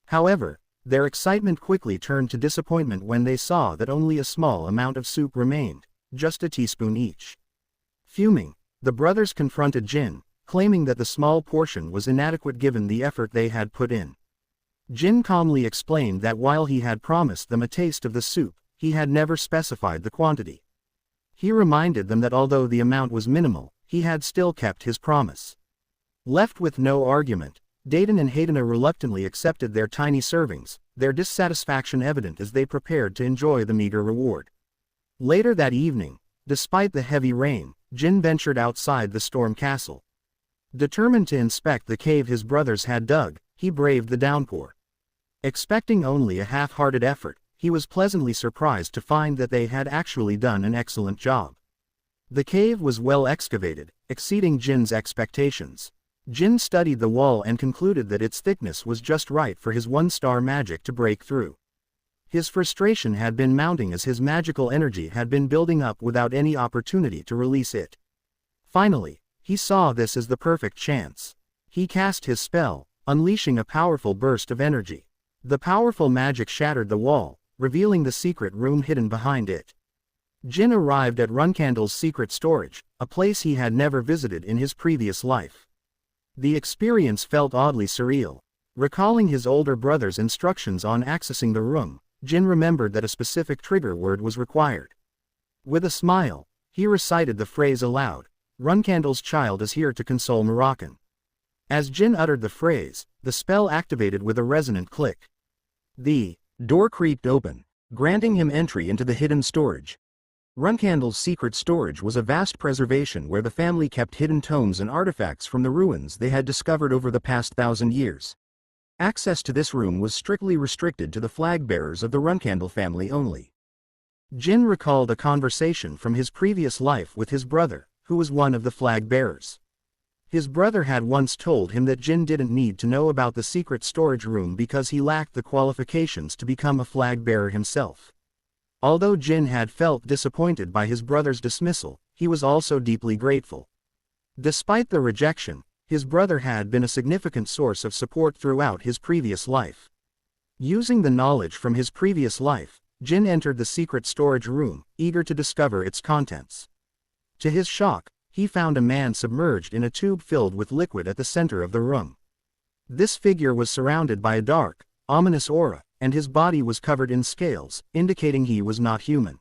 However, their excitement quickly turned to disappointment when they saw that only a small amount of soup remained, just a teaspoon each. Fuming, the brothers confronted Jin, claiming that the small portion was inadequate given the effort they had put in. Jin calmly explained that while he had promised them a taste of the soup, he had never specified the quantity. He reminded them that although the amount was minimal, he had still kept his promise. Left with no argument, Daiden and Haidana reluctantly accepted their tiny servings, their dissatisfaction evident as they prepared to enjoy the meager reward. Later that evening, despite the heavy rain, Jin ventured outside the storm castle. Determined to inspect the cave his brothers had dug, he braved the downpour. Expecting only a half-hearted effort, he was pleasantly surprised to find that they had actually done an excellent job. The cave was well excavated, exceeding Jin's expectations. Jin studied the wall and concluded that its thickness was just right for his one-star magic to break through. His frustration had been mounting as his magical energy had been building up without any opportunity to release it. Finally, he saw this as the perfect chance. He cast his spell, unleashing a powerful burst of energy. The powerful magic shattered the wall, revealing the secret room hidden behind it. Jin arrived at Runcandel's secret storage, a place he had never visited in his previous life. The experience felt oddly surreal. Recalling his older brother's instructions on accessing the room, Jin remembered that a specific trigger word was required. With a smile, he recited the phrase aloud, "Runcandel's child is here to console Moroccan." As Jin uttered the phrase, the spell activated with a resonant click. The door creaked open, granting him entry into the hidden storage. Runcandel's secret storage was a vast preservation where the family kept hidden tomes and artifacts from the ruins they had discovered over the past 1,000 years. Access to this room was strictly restricted to the flag-bearers of the Runcandel family only. Jin recalled a conversation from his previous life with his brother, who was one of the flag-bearers. His brother had once told him that Jin didn't need to know about the secret storage room because he lacked the qualifications to become a flag-bearer himself. Although Jin had felt disappointed by his brother's dismissal, he was also deeply grateful. Despite the rejection, his brother had been a significant source of support throughout his previous life. Using the knowledge from his previous life, Jin entered the secret storage room, eager to discover its contents. To his shock, he found a man submerged in a tube filled with liquid at the center of the room. This figure was surrounded by a dark, ominous aura, and his body was covered in scales, indicating he was not human.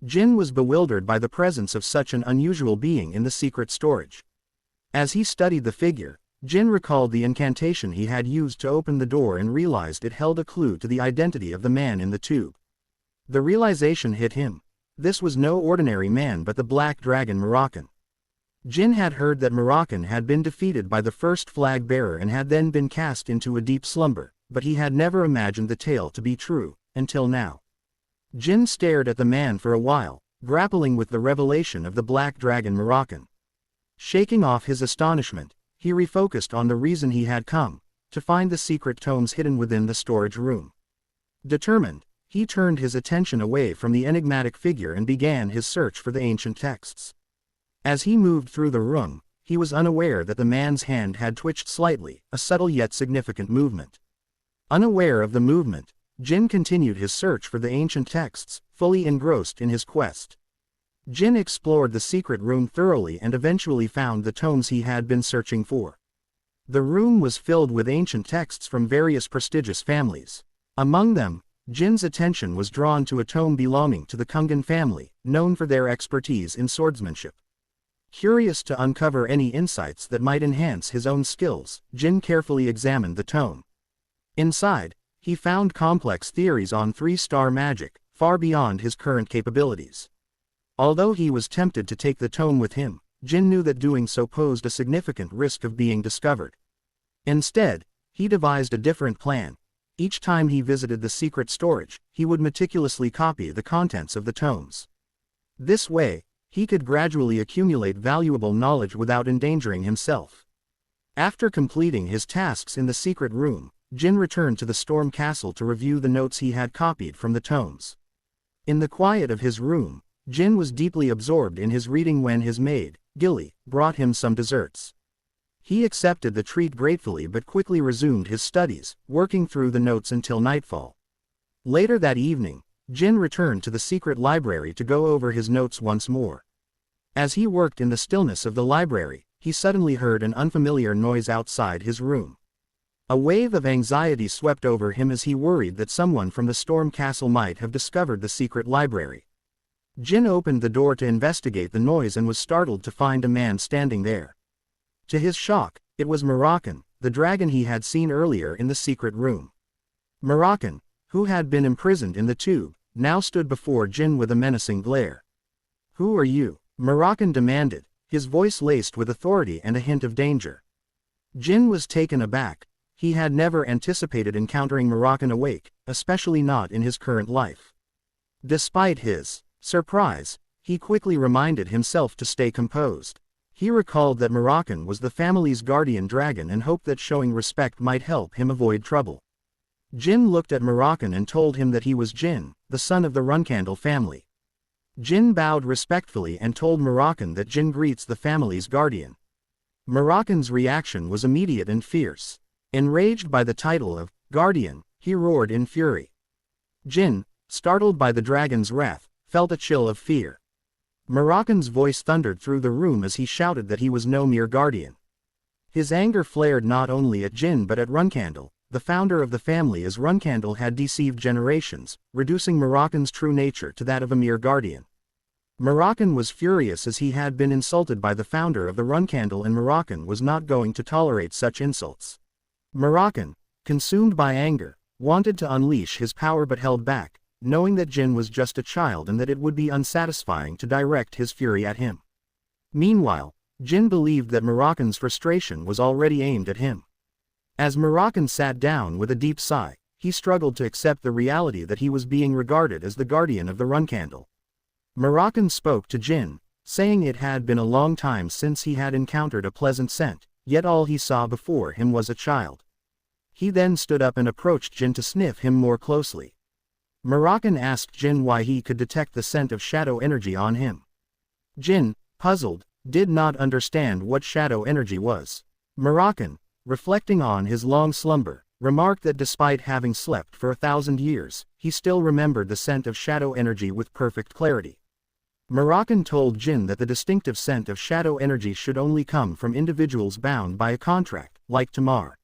Jin was bewildered by the presence of such an unusual being in the secret storage. As he studied the figure, Jin recalled the incantation he had used to open the door and realized it held a clue to the identity of the man in the tube. The realization hit him. This was no ordinary man but the Black Dragon Moroccan. Jin had heard that Moroccan had been defeated by the first flag bearer and had then been cast into a deep slumber, but he had never imagined the tale to be true, until now. Jin stared at the man for a while, grappling with the revelation of the Black Dragon Moroccan. Shaking off his astonishment, he refocused on the reason he had come, to find the secret tomes hidden within the storage room. Determined, he turned his attention away from the enigmatic figure and began his search for the ancient texts. As he moved through the room, he was unaware that the man's hand had twitched slightly, a subtle yet significant movement. Unaware of the movement, Jin continued his search for the ancient texts, fully engrossed in his quest. Jin explored the secret room thoroughly and eventually found the tomes he had been searching for. The room was filled with ancient texts from various prestigious families. Among them, Jin's attention was drawn to a tome belonging to the Kungan family, known for their expertise in swordsmanship. Curious to uncover any insights that might enhance his own skills, Jin carefully examined the tome. Inside, he found complex theories on three-star magic, far beyond his current capabilities. Although he was tempted to take the tome with him, Jin knew that doing so posed a significant risk of being discovered. Instead, he devised a different plan. Each time he visited the secret storage, he would meticulously copy the contents of the tomes. This way, He could gradually accumulate valuable knowledge without endangering himself. After completing his tasks in the secret room, Jin returned to the Storm Castle to review the notes he had copied from the tomes. In the quiet of his room, Jin was deeply absorbed in his reading when his maid, Gilly, brought him some desserts. He accepted the treat gratefully but quickly resumed his studies, working through the notes until nightfall. Later that evening, Jin returned to the secret library to go over his notes once more. As he worked in the stillness of the library, he suddenly heard an unfamiliar noise outside his room. A wave of anxiety swept over him as he worried that someone from the Storm Castle might have discovered the secret library. Jin opened the door to investigate the noise and was startled to find a man standing there. To his shock, it was Moroccan, the dragon he had seen earlier in the secret room. Moroccan, who had been imprisoned in the tube, now stood before Jin with a menacing glare. "Who are you?" Moroccan demanded, his voice laced with authority and a hint of danger. Jin was taken aback. He had never anticipated encountering Moroccan awake, especially not in his current life. Despite his surprise, he quickly reminded himself to stay composed. He recalled that Moroccan was the family's guardian dragon and hoped that showing respect might help him avoid trouble. Jin looked at Moroccan and told him that he was Jin, the son of the Runcandel family. Jin bowed respectfully and told Moroccan that Jin greets the family's guardian. Moroccan's reaction was immediate and fierce. Enraged by the title of guardian, he roared in fury. Jin, startled by the dragon's wrath, felt a chill of fear. Moroccan's voice thundered through the room as he shouted that he was no mere guardian. His anger flared not only at Jin but at Runcandel, the founder of the family, as Runcandel had deceived generations, reducing Moroccan's true nature to that of a mere guardian. Moroccan was furious as he had been insulted by the founder of the Runcandel, and Moroccan was not going to tolerate such insults. Moroccan, consumed by anger, wanted to unleash his power but held back, knowing that Jin was just a child and that it would be unsatisfying to direct his fury at him. Meanwhile, Jin believed that Moroccan's frustration was already aimed at him. As Moroccan sat down with a deep sigh, he struggled to accept the reality that he was being regarded as the guardian of the Runcandel. Moroccan spoke to Jin, saying it had been a long time since he had encountered a pleasant scent, yet all he saw before him was a child. He then stood up and approached Jin to sniff him more closely. Moroccan asked Jin why he could detect the scent of shadow energy on him. Jin, puzzled, did not understand what shadow energy was. Moroccan, reflecting on his long slumber, remarked that despite having slept for 1,000 years, he still remembered the scent of shadow energy with perfect clarity. Moroccan told Jin that the distinctive scent of shadow energy should only come from individuals bound by a contract, like Tamar.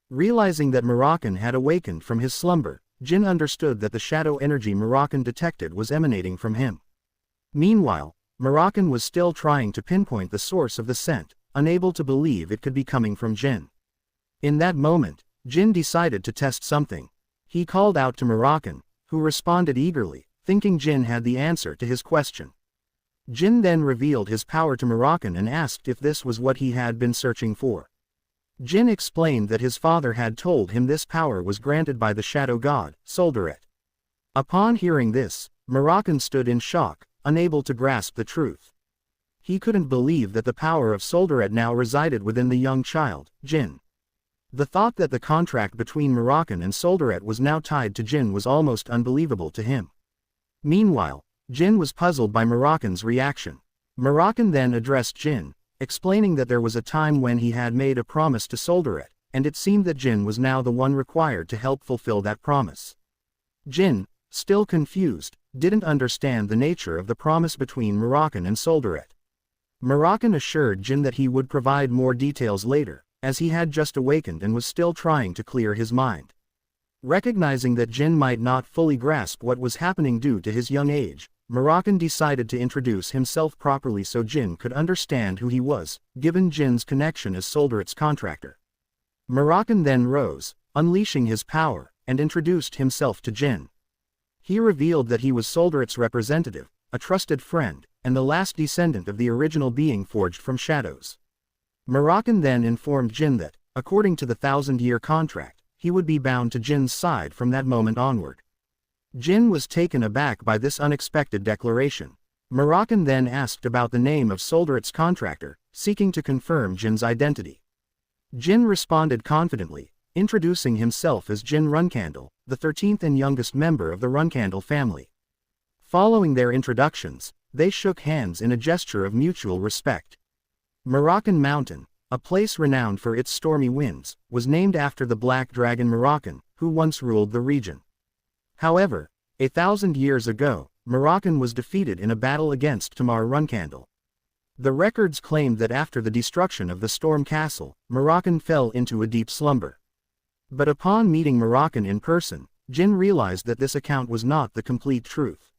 Realizing that Moroccan had awakened from his slumber, Jin understood that the shadow energy Moroccan detected was emanating from him. Meanwhile, Moroccan was still trying to pinpoint the source of the scent, unable to believe it could be coming from Jin. In that moment, Jin decided to test something. He called out to Moroccan, who responded eagerly, thinking Jin had the answer to his question. Jin then revealed his power to Moroccan and asked if this was what he had been searching for. Jin explained that his father had told him this power was granted by the shadow god, Soldaret. Upon hearing this, Moroccan stood in shock, unable to grasp the truth. He couldn't believe that the power of Soldaret now resided within the young child, Jin. The thought that the contract between Moroccan and Soldaret was now tied to Jin was almost unbelievable to him. Meanwhile, Jin was puzzled by Moroccan's reaction. Moroccan then addressed Jin, explaining that there was a time when he had made a promise to Soldaret, and it seemed that Jin was now the one required to help fulfill that promise. Jin, still confused, didn't understand the nature of the promise between Moroccan and Soldaret. Moroccan assured Jin that he would provide more details later, as he had just awakened and was still trying to clear his mind. Recognizing that Jin might not fully grasp what was happening due to his young age, Moroccan decided to introduce himself properly so Jin could understand who he was, given Jin's connection as Soldaret's contractor. Moroccan then rose, unleashing his power, and introduced himself to Jin. He revealed that he was Soldaret's representative, a trusted friend, and the last descendant of the original being forged from shadows. Moroccan then informed Jin that, according to the 1,000-year contract, he would be bound to Jin's side from that moment onward. Jin was taken aback by this unexpected declaration. Moroccan then asked about the name of Solderit's contractor, seeking to confirm Jin's identity. Jin responded confidently, introducing himself as Jin Runcandel, the 13th and youngest member of the Runcandel family. Following their introductions, they shook hands in a gesture of mutual respect. Moroccan Mountain, a place renowned for its stormy winds, was named after the black dragon Moroccan, who once ruled the region. However, 1,000 years ago, Moroccan was defeated in a battle against Tamar Runcandel. The records claimed that after the destruction of the Storm Castle, Moroccan fell into a deep slumber. But upon meeting Moroccan in person, Jin realized that this account was not the complete truth.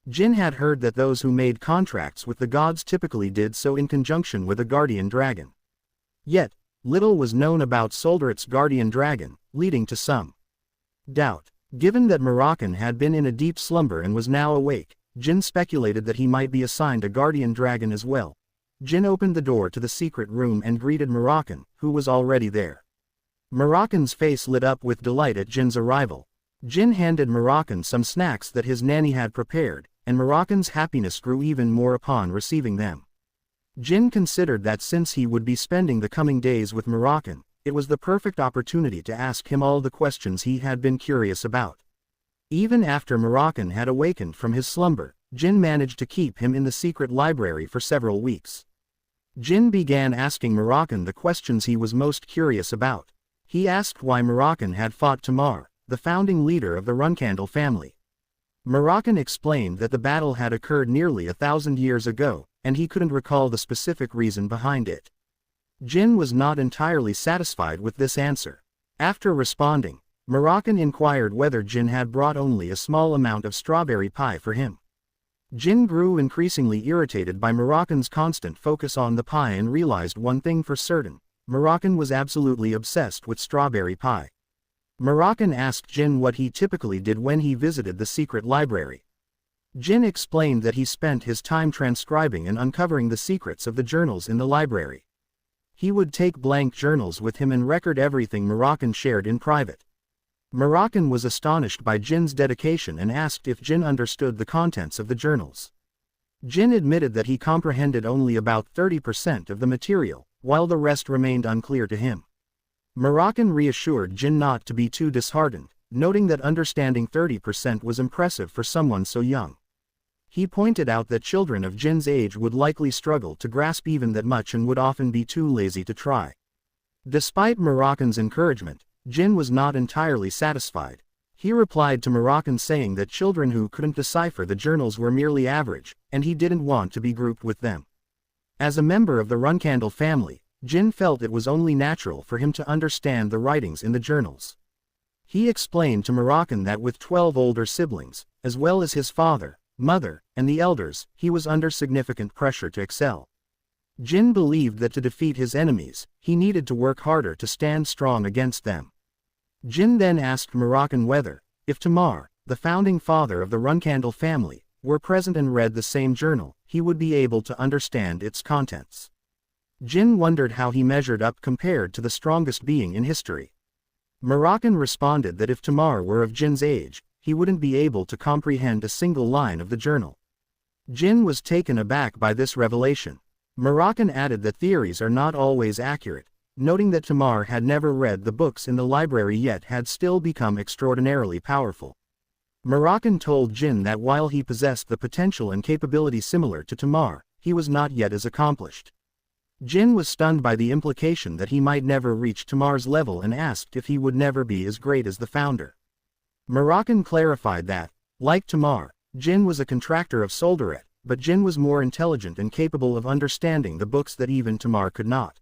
Jin had heard that those who made contracts with the gods typically did so in conjunction with a guardian dragon. Yet, little was known about Solderit's guardian dragon, leading to some doubt. Given that Moroccan had been in a deep slumber and was now awake, Jin speculated that he might be assigned a guardian dragon as well. Jin opened the door to the secret room and greeted Moroccan, who was already there. Moroccan's face lit up with delight at Jin's arrival. Jin handed Moroccan some snacks that his nanny had prepared, and Moroccan's happiness grew even more upon receiving them. Jin considered that since he would be spending the coming days with Moroccan, it was the perfect opportunity to ask him all the questions he had been curious about. Even after Moroccan had awakened from his slumber, Jin managed to keep him in the secret library for several weeks. Jin began asking Moroccan the questions he was most curious about. He asked why Moroccan had fought Tamar, the founding leader of the Runcandel family. Moroccan explained that the battle had occurred nearly 1,000 years ago, and he couldn't recall the specific reason behind it. Jin was not entirely satisfied with this answer. After responding, Moroccan inquired whether Jin had brought only a small amount of strawberry pie for him. Jin grew increasingly irritated by Moroccan's constant focus on the pie and realized one thing for certain: Moroccan was absolutely obsessed with strawberry pie. Moroccan asked Jin what he typically did when he visited the secret library. Jin explained that he spent his time transcribing and uncovering the secrets of the journals in the library. He would take blank journals with him and record everything Moroccan shared in private. Moroccan was astonished by Jin's dedication and asked if Jin understood the contents of the journals. Jin admitted that he comprehended only about 30% of the material, while the rest remained unclear to him. Moroccan reassured Jin not to be too disheartened, noting that understanding 30% was impressive for someone so young. He pointed out that children of Jin's age would likely struggle to grasp even that much and would often be too lazy to try. Despite Moroccan's encouragement, Jin was not entirely satisfied. He replied to Moroccan saying that children who couldn't decipher the journals were merely average, and he didn't want to be grouped with them. As a member of the Runcandel family, Jin felt it was only natural for him to understand the writings in the journals. He explained to Moroccan that with 12 older siblings, as well as his father, mother, and the elders, he was under significant pressure to excel. Jin believed that to defeat his enemies, he needed to work harder to stand strong against them. Jin then asked Moroccan whether, if Tamar, the founding father of the Runcandel family, were present and read the same journal, he would be able to understand its contents. Jin wondered how he measured up compared to the strongest being in history. Moroccan responded that if Tamar were of Jin's age, he wouldn't be able to comprehend a single line of the journal. Jin was taken aback by this revelation. Moroccan added that theories are not always accurate, noting that Tamar had never read the books in the library yet had still become extraordinarily powerful. Moroccan told Jin that while he possessed the potential and capability similar to Tamar, he was not yet as accomplished. Jin was stunned by the implication that he might never reach Tamar's level and asked if he would never be as great as the founder. Moroccan clarified that, like Tamar, Jin was a contractor of Solderet, but Jin was more intelligent and capable of understanding the books that even Tamar could not.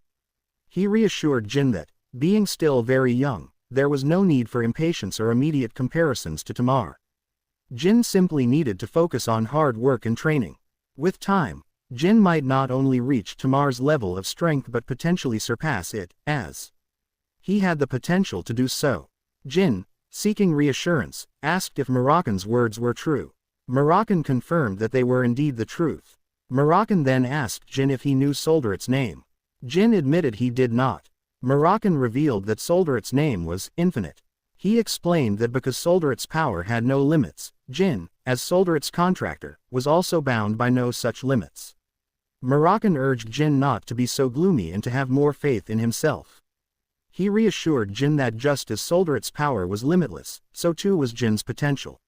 He reassured Jin that, being still very young, there was no need for impatience or immediate comparisons to Tamar. Jin simply needed to focus on hard work and training. With time, Jin might not only reach Tamar's level of strength but potentially surpass it, as he had the potential to do so. Jin, seeking reassurance, asked if Moroccan's words were true. Moroccan confirmed that they were indeed the truth. Moroccan then asked Jin if he knew Solderet's name. Jin admitted he did not. Moroccan revealed that Solderet's name was Infinite. He explained that because Solderit's power had no limits, Jin, as Solderit's contractor, was also bound by no such limits. Moroccan urged Jin not to be so gloomy and to have more faith in himself. He reassured Jin that just as Solderit's power was limitless, so too was Jin's potential.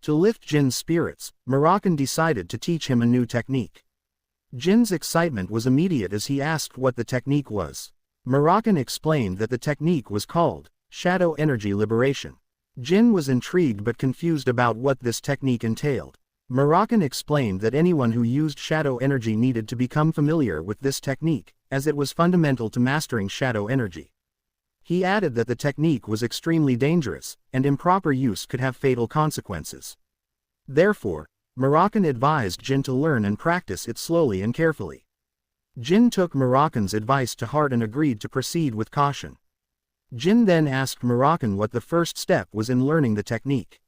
To lift Jin's spirits, Moroccan decided to teach him a new technique. Jin's excitement was immediate as he asked what the technique was. Moroccan explained that the technique was called shadow energy liberation. Jin was intrigued but confused about what this technique entailed. Moroccan explained that anyone who used shadow energy needed to become familiar with this technique, as it was fundamental to mastering shadow energy. He added that the technique was extremely dangerous, and improper use could have fatal consequences. Therefore, Moroccan advised Jin to learn and practice it slowly and carefully. Jin took Moroccan's advice to heart and agreed to proceed with caution. Jin then asked Moroccan what the first step was in learning the technique.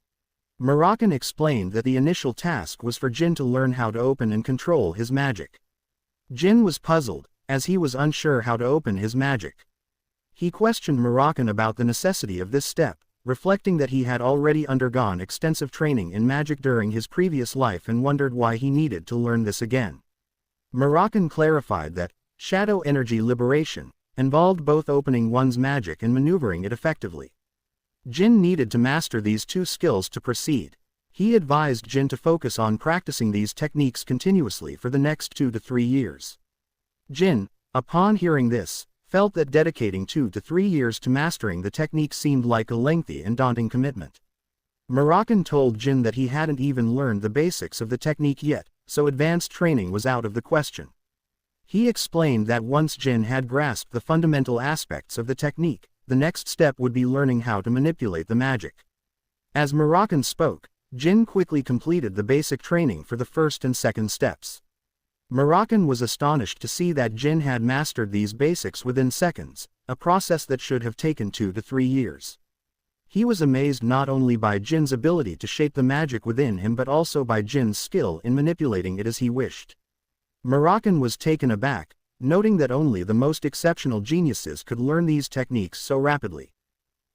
Moroccan explained that the initial task was for Jin to learn how to open and control his magic. Jin was puzzled, as he was unsure how to open his magic. He questioned Moroccan about the necessity of this step, reflecting that he had already undergone extensive training in magic during his previous life and wondered why he needed to learn this again. Moroccan clarified that shadow energy liberation involved both opening one's magic and maneuvering it effectively. Jin needed to master these two skills to proceed. He advised Jin to focus on practicing these techniques continuously for the next 2 to 3 years. Jin, upon hearing this, felt that dedicating 2 to 3 years to mastering the technique seemed like a lengthy and daunting commitment. Moroccan told Jin that he hadn't even learned the basics of the technique yet, so advanced training was out of the question. He explained that once Jin had grasped the fundamental aspects of the technique, the next step would be learning how to manipulate the magic. As Moroccan spoke, Jin quickly completed the basic training for the first and second steps. Moroccan was astonished to see that Jin had mastered these basics within seconds, a process that should have taken 2 to 3 years. He was amazed not only by Jin's ability to shape the magic within him but also by Jin's skill in manipulating it as he wished. Moroccan was taken aback, noting that only the most exceptional geniuses could learn these techniques so rapidly.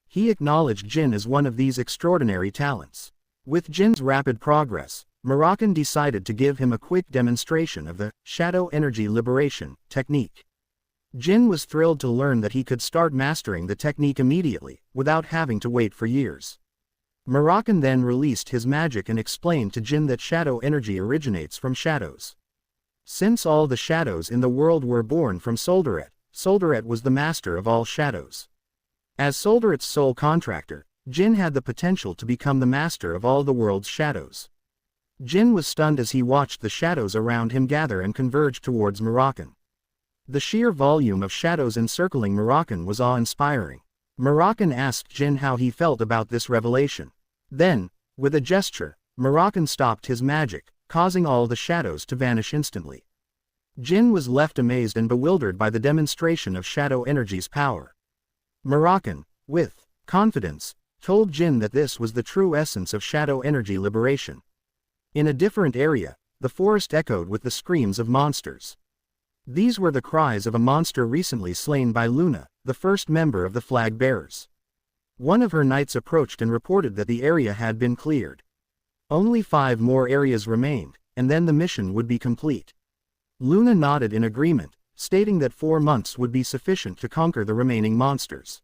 He acknowledged Jin as one of these extraordinary talents. With Jin's rapid progress, Moroccan decided to give him a quick demonstration of the shadow energy liberation technique. Jin was thrilled to learn that he could start mastering the technique immediately, without having to wait for years. Moroccan then released his magic and explained to Jin that shadow energy originates from shadows. Since all the shadows in the world were born from Solderit, Solderit was the master of all shadows. As Solderit's sole contractor, Jin had the potential to become the master of all the world's shadows. Jin was stunned as he watched the shadows around him gather and converge towards Moroccan. The sheer volume of shadows encircling Moroccan was awe-inspiring. Moroccan asked Jin how he felt about this revelation. Then, with a gesture, Moroccan stopped his magic, causing all the shadows to vanish instantly. Jin was left amazed and bewildered by the demonstration of shadow energy's power. Moroccan, with confidence, told Jin that this was the true essence of shadow energy liberation. In a different area, the forest echoed with the screams of monsters. These were the cries of a monster recently slain by Luna, the first member of the flag bearers. One of her knights approached and reported that the area had been cleared. Only 5 more areas remained, and then the mission would be complete. Luna nodded in agreement, stating that 4 months would be sufficient to conquer the remaining monsters.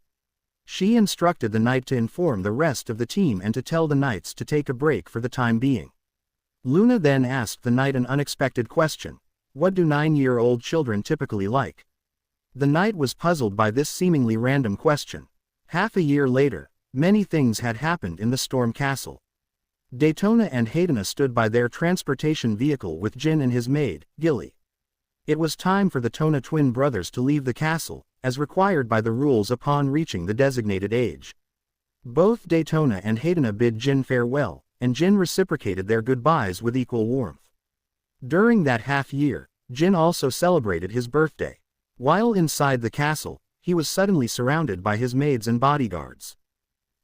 She instructed the knight to inform the rest of the team and to tell the knights to take a break for the time being. Luna then asked the knight an unexpected question: what do 9-year-old children typically like? The knight was puzzled by this seemingly random question. Half a year later, many things had happened in the Storm Castle. Daytona and Haydena stood by their transportation vehicle with Jin and his maid, Gilly. It was time for the Tona twin brothers to leave the castle, as required by the rules upon reaching the designated age. Both Daytona and Haydena bid Jin farewell, and Jin reciprocated their goodbyes with equal warmth. During that half year, Jin also celebrated his birthday. While inside the castle, he was suddenly surrounded by his maids and bodyguards.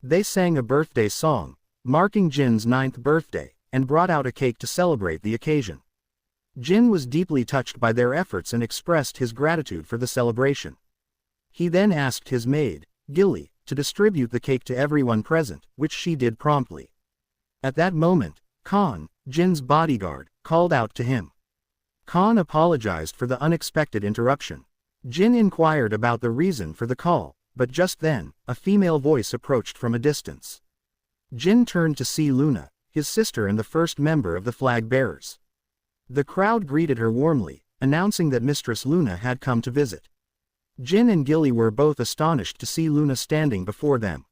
They sang a birthday song, marking Jin's 9th birthday, and brought out a cake to celebrate the occasion. Jin was deeply touched by their efforts and expressed his gratitude for the celebration. He then asked his maid, Gilly, to to distribute the cake to everyone present, which she did promptly. At that moment, Khan, Jin's bodyguard, called out to him. Khan apologized for the unexpected interruption. Jin inquired about the reason for the call, but just then, a female voice approached from a distance. Jin turned to see Luna, his sister and the first member of the flag bearers. The crowd greeted her warmly, announcing that Mistress Luna had come to visit. Jin and Gilly were both astonished to see Luna standing before them.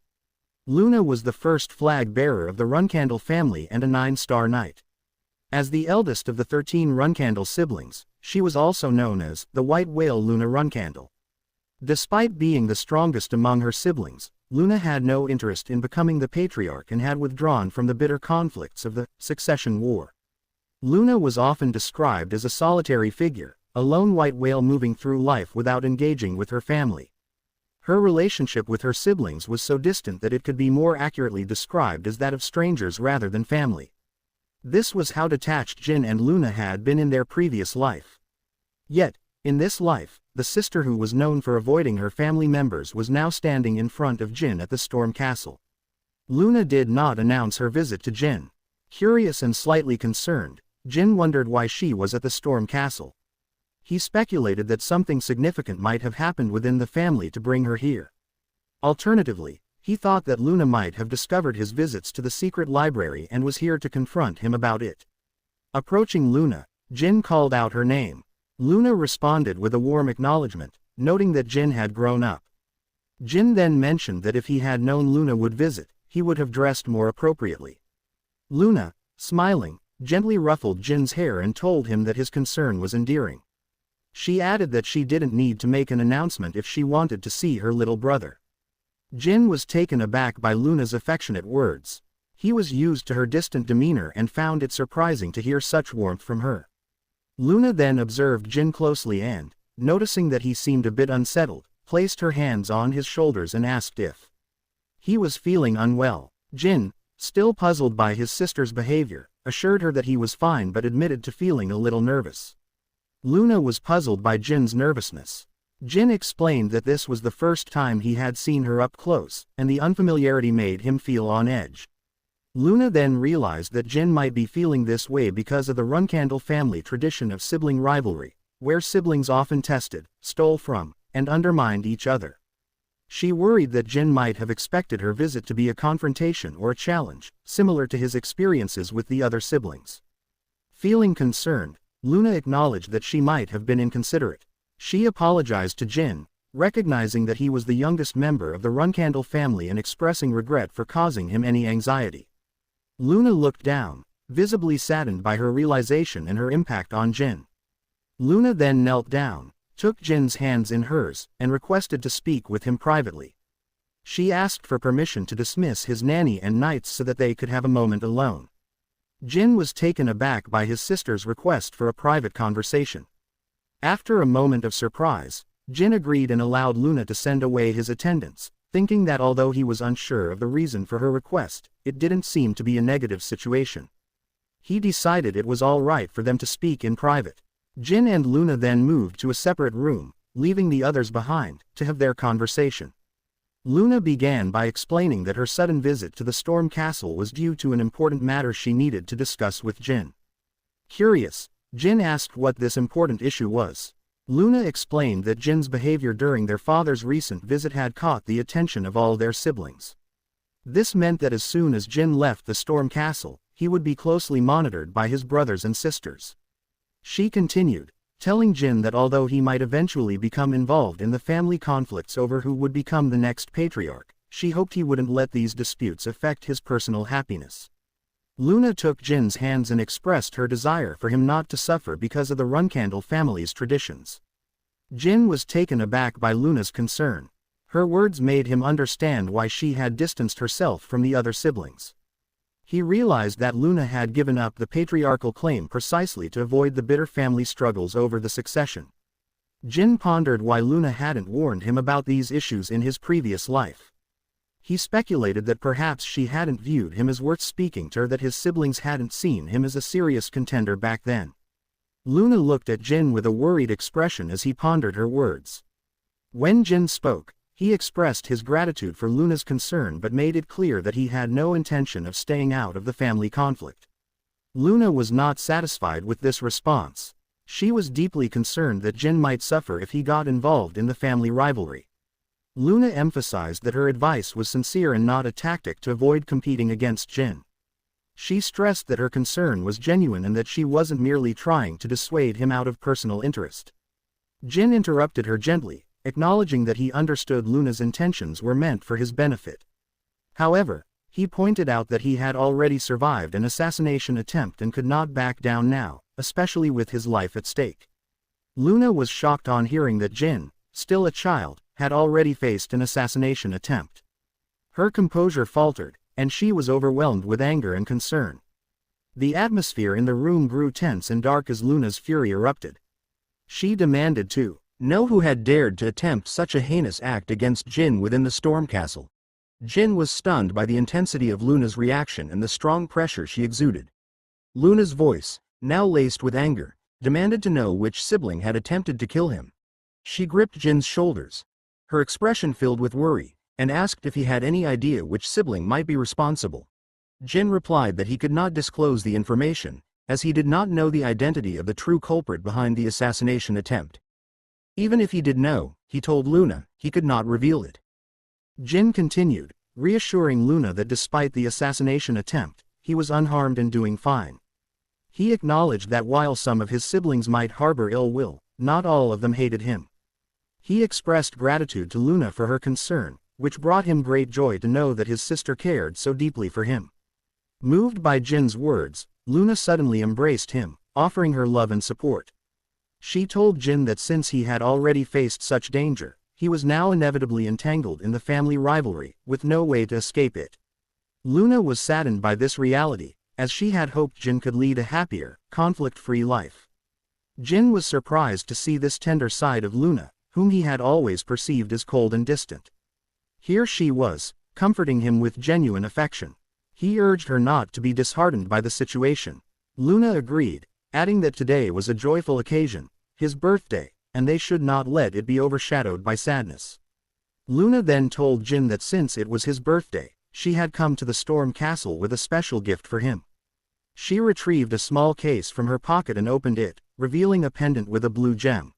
Luna was the first flag bearer of the Runcandel family and a 9-star knight. As the eldest of the 13 Runcandel siblings, she was also known as the White Whale Luna Runcandel. Despite being the strongest among her siblings, Luna had no interest in becoming the patriarch and had withdrawn from the bitter conflicts of the Succession War. Luna was often described as a solitary figure, a lone white whale moving through life without engaging with her family. Her relationship with her siblings was so distant that it could be more accurately described as that of strangers rather than family. This was how detached Jin and Luna had been in their previous life. Yet, in this life, the sister who was known for avoiding her family members was now standing in front of Jin at the Storm Castle. Luna did not announce her visit to Jin. Curious and slightly concerned, Jin wondered why she was at the Storm Castle. He speculated that something significant might have happened within the family to bring her here. Alternatively, he thought that Luna might have discovered his visits to the secret library and was here to confront him about it. Approaching Luna, Jin called out her name. Luna responded with a warm acknowledgement, noting that Jin had grown up. Jin then mentioned that if he had known Luna would visit, he would have dressed more appropriately. Luna, smiling, gently ruffled Jin's hair and told him that his concern was endearing. She added that she didn't need to make an announcement if she wanted to see her little brother. Jin was taken aback by Luna's affectionate words. He was used to her distant demeanor and found it surprising to hear such warmth from her. Luna then observed Jin closely and, noticing that he seemed a bit unsettled, placed her hands on his shoulders and asked if he was feeling unwell. Jin, still puzzled by his sister's behavior, assured her that he was fine but admitted to feeling a little nervous. Luna was puzzled by Jin's nervousness. Jin explained that this was the first time he had seen her up close, and the unfamiliarity made him feel on edge. Luna then realized that Jin might be feeling this way because of the Runcandel family tradition of sibling rivalry, where siblings often tested, stole from, and undermined each other. She worried that Jin might have expected her visit to be a confrontation or a challenge, similar to his experiences with the other siblings. Feeling concerned, Luna acknowledged that she might have been inconsiderate. She apologized to Jin, recognizing that he was the youngest member of the Runcandel family and expressing regret for causing him any anxiety. Luna looked down, visibly saddened by her realization and her impact on Jin. Luna then knelt down, took Jin's hands in hers, and requested to speak with him privately. She asked for permission to dismiss his nanny and knights so that they could have a moment alone. Jin was taken aback by his sister's request for a private conversation. After a moment of surprise, Jin agreed and allowed Luna to send away his attendants, thinking that although he was unsure of the reason for her request, it didn't seem to be a negative situation. He decided it was all right for them to speak in private. Jin and Luna then moved to a separate room, leaving the others behind, to have their conversation. Luna began by explaining that her sudden visit to the Storm Castle was due to an important matter she needed to discuss with Jin. Curious, Jin asked what this important issue was. Luna explained that Jin's behavior during their father's recent visit had caught the attention of all their siblings. This meant that as soon as Jin left the Storm Castle, he would be closely monitored by his brothers and sisters. She continued, telling Jin that although he might eventually become involved in the family conflicts over who would become the next patriarch, she hoped he wouldn't let these disputes affect his personal happiness. Luna took Jin's hands and expressed her desire for him not to suffer because of the Runcandel family's traditions. Jin was taken aback by Luna's concern. Her words made him understand why she had distanced herself from the other siblings. He realized that Luna had given up the patriarchal claim precisely to avoid the bitter family struggles over the succession. Jin pondered why Luna hadn't warned him about these issues in his previous life. He speculated that perhaps she hadn't viewed him as worth speaking to or that his siblings hadn't seen him as a serious contender back then. Luna looked at Jin with a worried expression as he pondered her words. When Jin spoke, He expressed his gratitude for Luna's concern but made it clear that he had no intention of staying out of the family conflict. Luna was not satisfied with this response. She was deeply concerned that Jin might suffer if he got involved in the family rivalry. Luna emphasized that her advice was sincere and not a tactic to avoid competing against Jin. She stressed that her concern was genuine and that she wasn't merely trying to dissuade him out of personal interest. Jin interrupted her gently, acknowledging that he understood Luna's intentions were meant for his benefit. However, he pointed out that he had already survived an assassination attempt and could not back down now, especially with his life at stake. Luna was shocked on hearing that Jin, still a child, had already faced an assassination attempt. Her composure faltered, and she was overwhelmed with anger and concern. The atmosphere in the room grew tense and dark as Luna's fury erupted. She demanded to know who had dared to attempt such a heinous act against Jin within the storm castle. Jin was stunned by the intensity of Luna's reaction and the strong pressure she exuded. Luna's voice, now laced with anger, demanded to know which sibling had attempted to kill him. She gripped Jin's shoulders, her expression filled with worry, and asked if he had any idea which sibling might be responsible. Jin replied that he could not disclose the information, as he did not know the identity of the true culprit behind the assassination attempt. Even if he did know, he told Luna, he could not reveal it. Jin continued, reassuring Luna that despite the assassination attempt, he was unharmed and doing fine. He acknowledged that while some of his siblings might harbor ill will, not all of them hated him. He expressed gratitude to Luna for her concern, which brought him great joy to know that his sister cared so deeply for him. Moved by Jin's words, Luna suddenly embraced him, offering her love and support. She told Jin that since he had already faced such danger, he was now inevitably entangled in the family rivalry, with no way to escape it. Luna was saddened by this reality, as she had hoped Jin could lead a happier, conflict-free life. Jin was surprised to see this tender side of Luna, whom he had always perceived as cold and distant. Here she was, comforting him with genuine affection. He urged her not to be disheartened by the situation. Luna agreed, adding that today was a joyful occasion, his birthday, and they should not let it be overshadowed by sadness. Luna then told Jin that since it was his birthday, she had come to the Storm Castle with a special gift for him. She retrieved a small case from her pocket and opened it, revealing a pendant with a blue gem.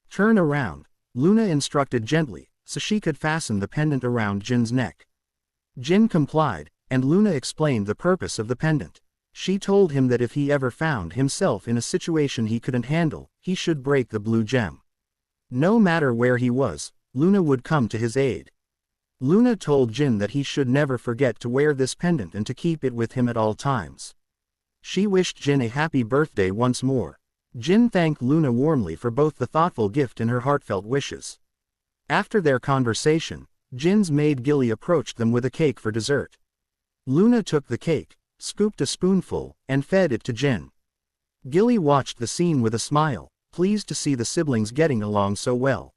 Turn around, Luna instructed gently, so she could fasten the pendant around Jin's neck. Jin complied, and Luna explained the purpose of the pendant. She told him that if he ever found himself in a situation he couldn't handle, he should break the blue gem. No matter where he was, Luna would come to his aid. Luna told Jin that he should never forget to wear this pendant and to keep it with him at all times. She wished Jin a happy birthday once more. Jin thanked Luna warmly for both the thoughtful gift and her heartfelt wishes. After their conversation, Jin's maid Gilly approached them with a cake for dessert. Luna took the cake, scooped a spoonful, and fed it to Jin. Gilly watched the scene with a smile, pleased to see the siblings getting along so well.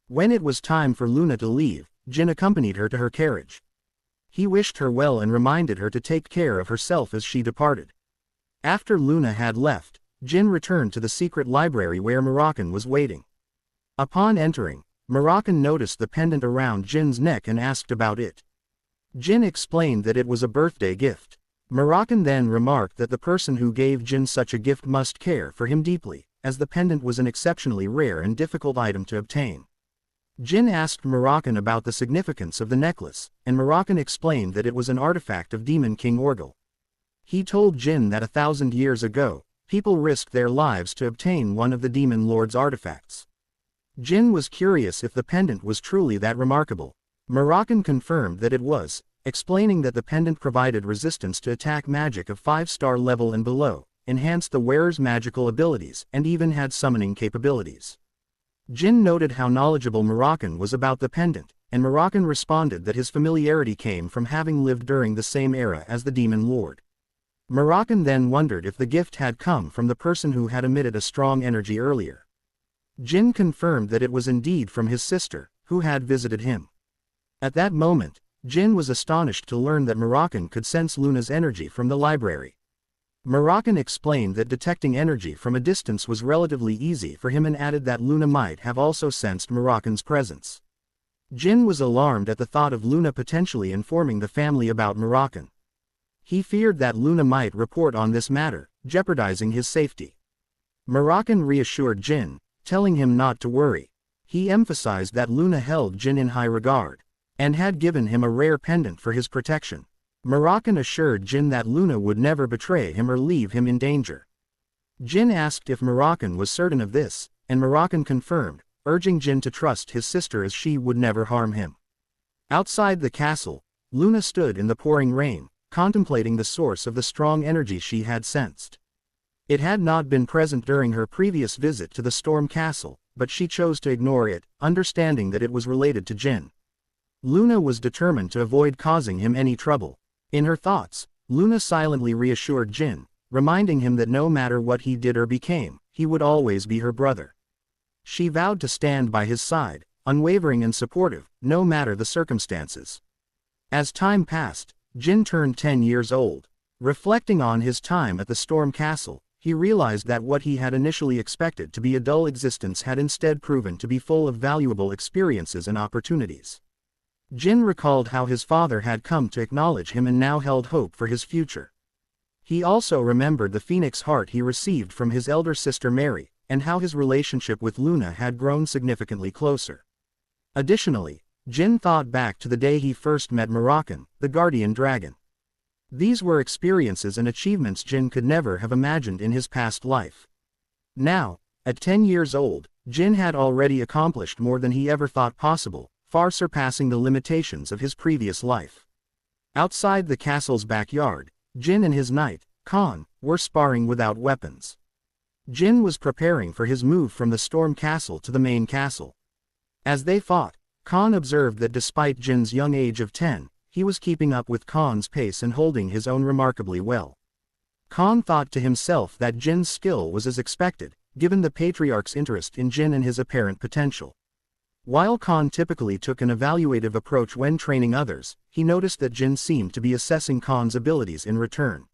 When it was time for Luna to leave, Jin accompanied her to her carriage. He wished her well and reminded her to take care of herself as she departed. After Luna had left, Jin returned to the secret library where Moroccan was waiting. Upon entering, Moroccan noticed the pendant around Jin's neck and asked about it. Jin explained that it was a birthday gift. Moroccan then remarked that the person who gave Jin such a gift must care for him deeply, as the pendant was an exceptionally rare and difficult item to obtain. Jin asked Moroccan about the significance of the necklace, and Moroccan explained that it was an artifact of Demon King Orgel. He told Jin that 1,000 years ago, people risked their lives to obtain one of the Demon Lord's artifacts. Jin was curious if the pendant was truly that remarkable. Moroccan confirmed that it was, explaining that the pendant provided resistance to attack magic of 5-star level and below, enhanced the wearer's magical abilities, and even had summoning capabilities. Jin noted how knowledgeable Moroccan was about the pendant, and Moroccan responded that his familiarity came from having lived during the same era as the Demon Lord. Moroccan then wondered if the gift had come from the person who had emitted a strong energy earlier. Jin confirmed that it was indeed from his sister, who had visited him. At that moment, Jin was astonished to learn that Moroccan could sense Luna's energy from the library. Moroccan explained that detecting energy from a distance was relatively easy for him and added that Luna might have also sensed Moroccan's presence. Jin was alarmed at the thought of Luna potentially informing the family about Moroccan. He feared that Luna might report on this matter, jeopardizing his safety. Moroccan reassured Jin, telling him not to worry. He emphasized that Luna held Jin in high regard, and had given him a rare pendant for his protection. Moroccan assured Jin that Luna would never betray him or leave him in danger. Jin asked if Moroccan was certain of this, and Moroccan confirmed, urging Jin to trust his sister as she would never harm him. Outside the castle, Luna stood in the pouring rain, contemplating the source of the strong energy she had sensed. It had not been present during her previous visit to the Storm Castle, but she chose to ignore it, understanding that it was related to Jin. Luna was determined to avoid causing him any trouble. In her thoughts, Luna silently reassured Jin, reminding him that no matter what he did or became, he would always be her brother. She vowed to stand by his side, unwavering and supportive, no matter the circumstances. As time passed, Jin turned 10 years old. Reflecting on his time at the Storm Castle, he realized that what he had initially expected to be a dull existence had instead proven to be full of valuable experiences and opportunities. Jin recalled how his father had come to acknowledge him and now held hope for his future. He also remembered the phoenix heart he received from his elder sister Mary, and how his relationship with Luna had grown significantly closer. Additionally, Jin thought back to the day he first met Moroccan, the guardian dragon. These were experiences and achievements Jin could never have imagined in his past life. Now, at 10 years old, Jin had already accomplished more than he ever thought possible, far surpassing the limitations of his previous life. Outside the castle's backyard, Jin and his knight, Khan, were sparring without weapons. Jin was preparing for his move from the Storm Castle to the main castle. As they fought, Khan observed that despite Jin's young age of 10, he was keeping up with Khan's pace and holding his own remarkably well. Khan thought to himself that Jin's skill was as expected, given the patriarch's interest in Jin and his apparent potential. While Khan typically took an evaluative approach when training others, he noticed that Jin seemed to be assessing Khan's abilities in return.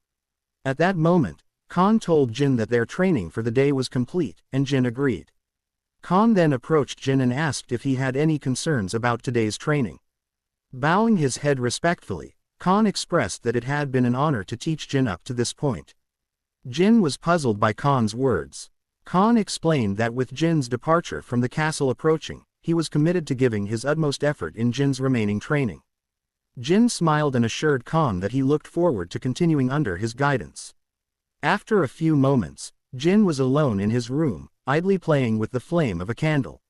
At that moment, Khan told Jin that their training for the day was complete, and Jin agreed. Khan then approached Jin and asked if he had any concerns about today's training. Bowing his head respectfully, Khan expressed that it had been an honor to teach Jin up to this point. Jin was puzzled by Khan's words. Khan explained that with Jin's departure from the castle approaching, he was committed to giving his utmost effort in Jin's remaining training. Jin smiled and assured Khan that he looked forward to continuing under his guidance. After a few moments, Jin was alone in his room, idly playing with the flame of a candle.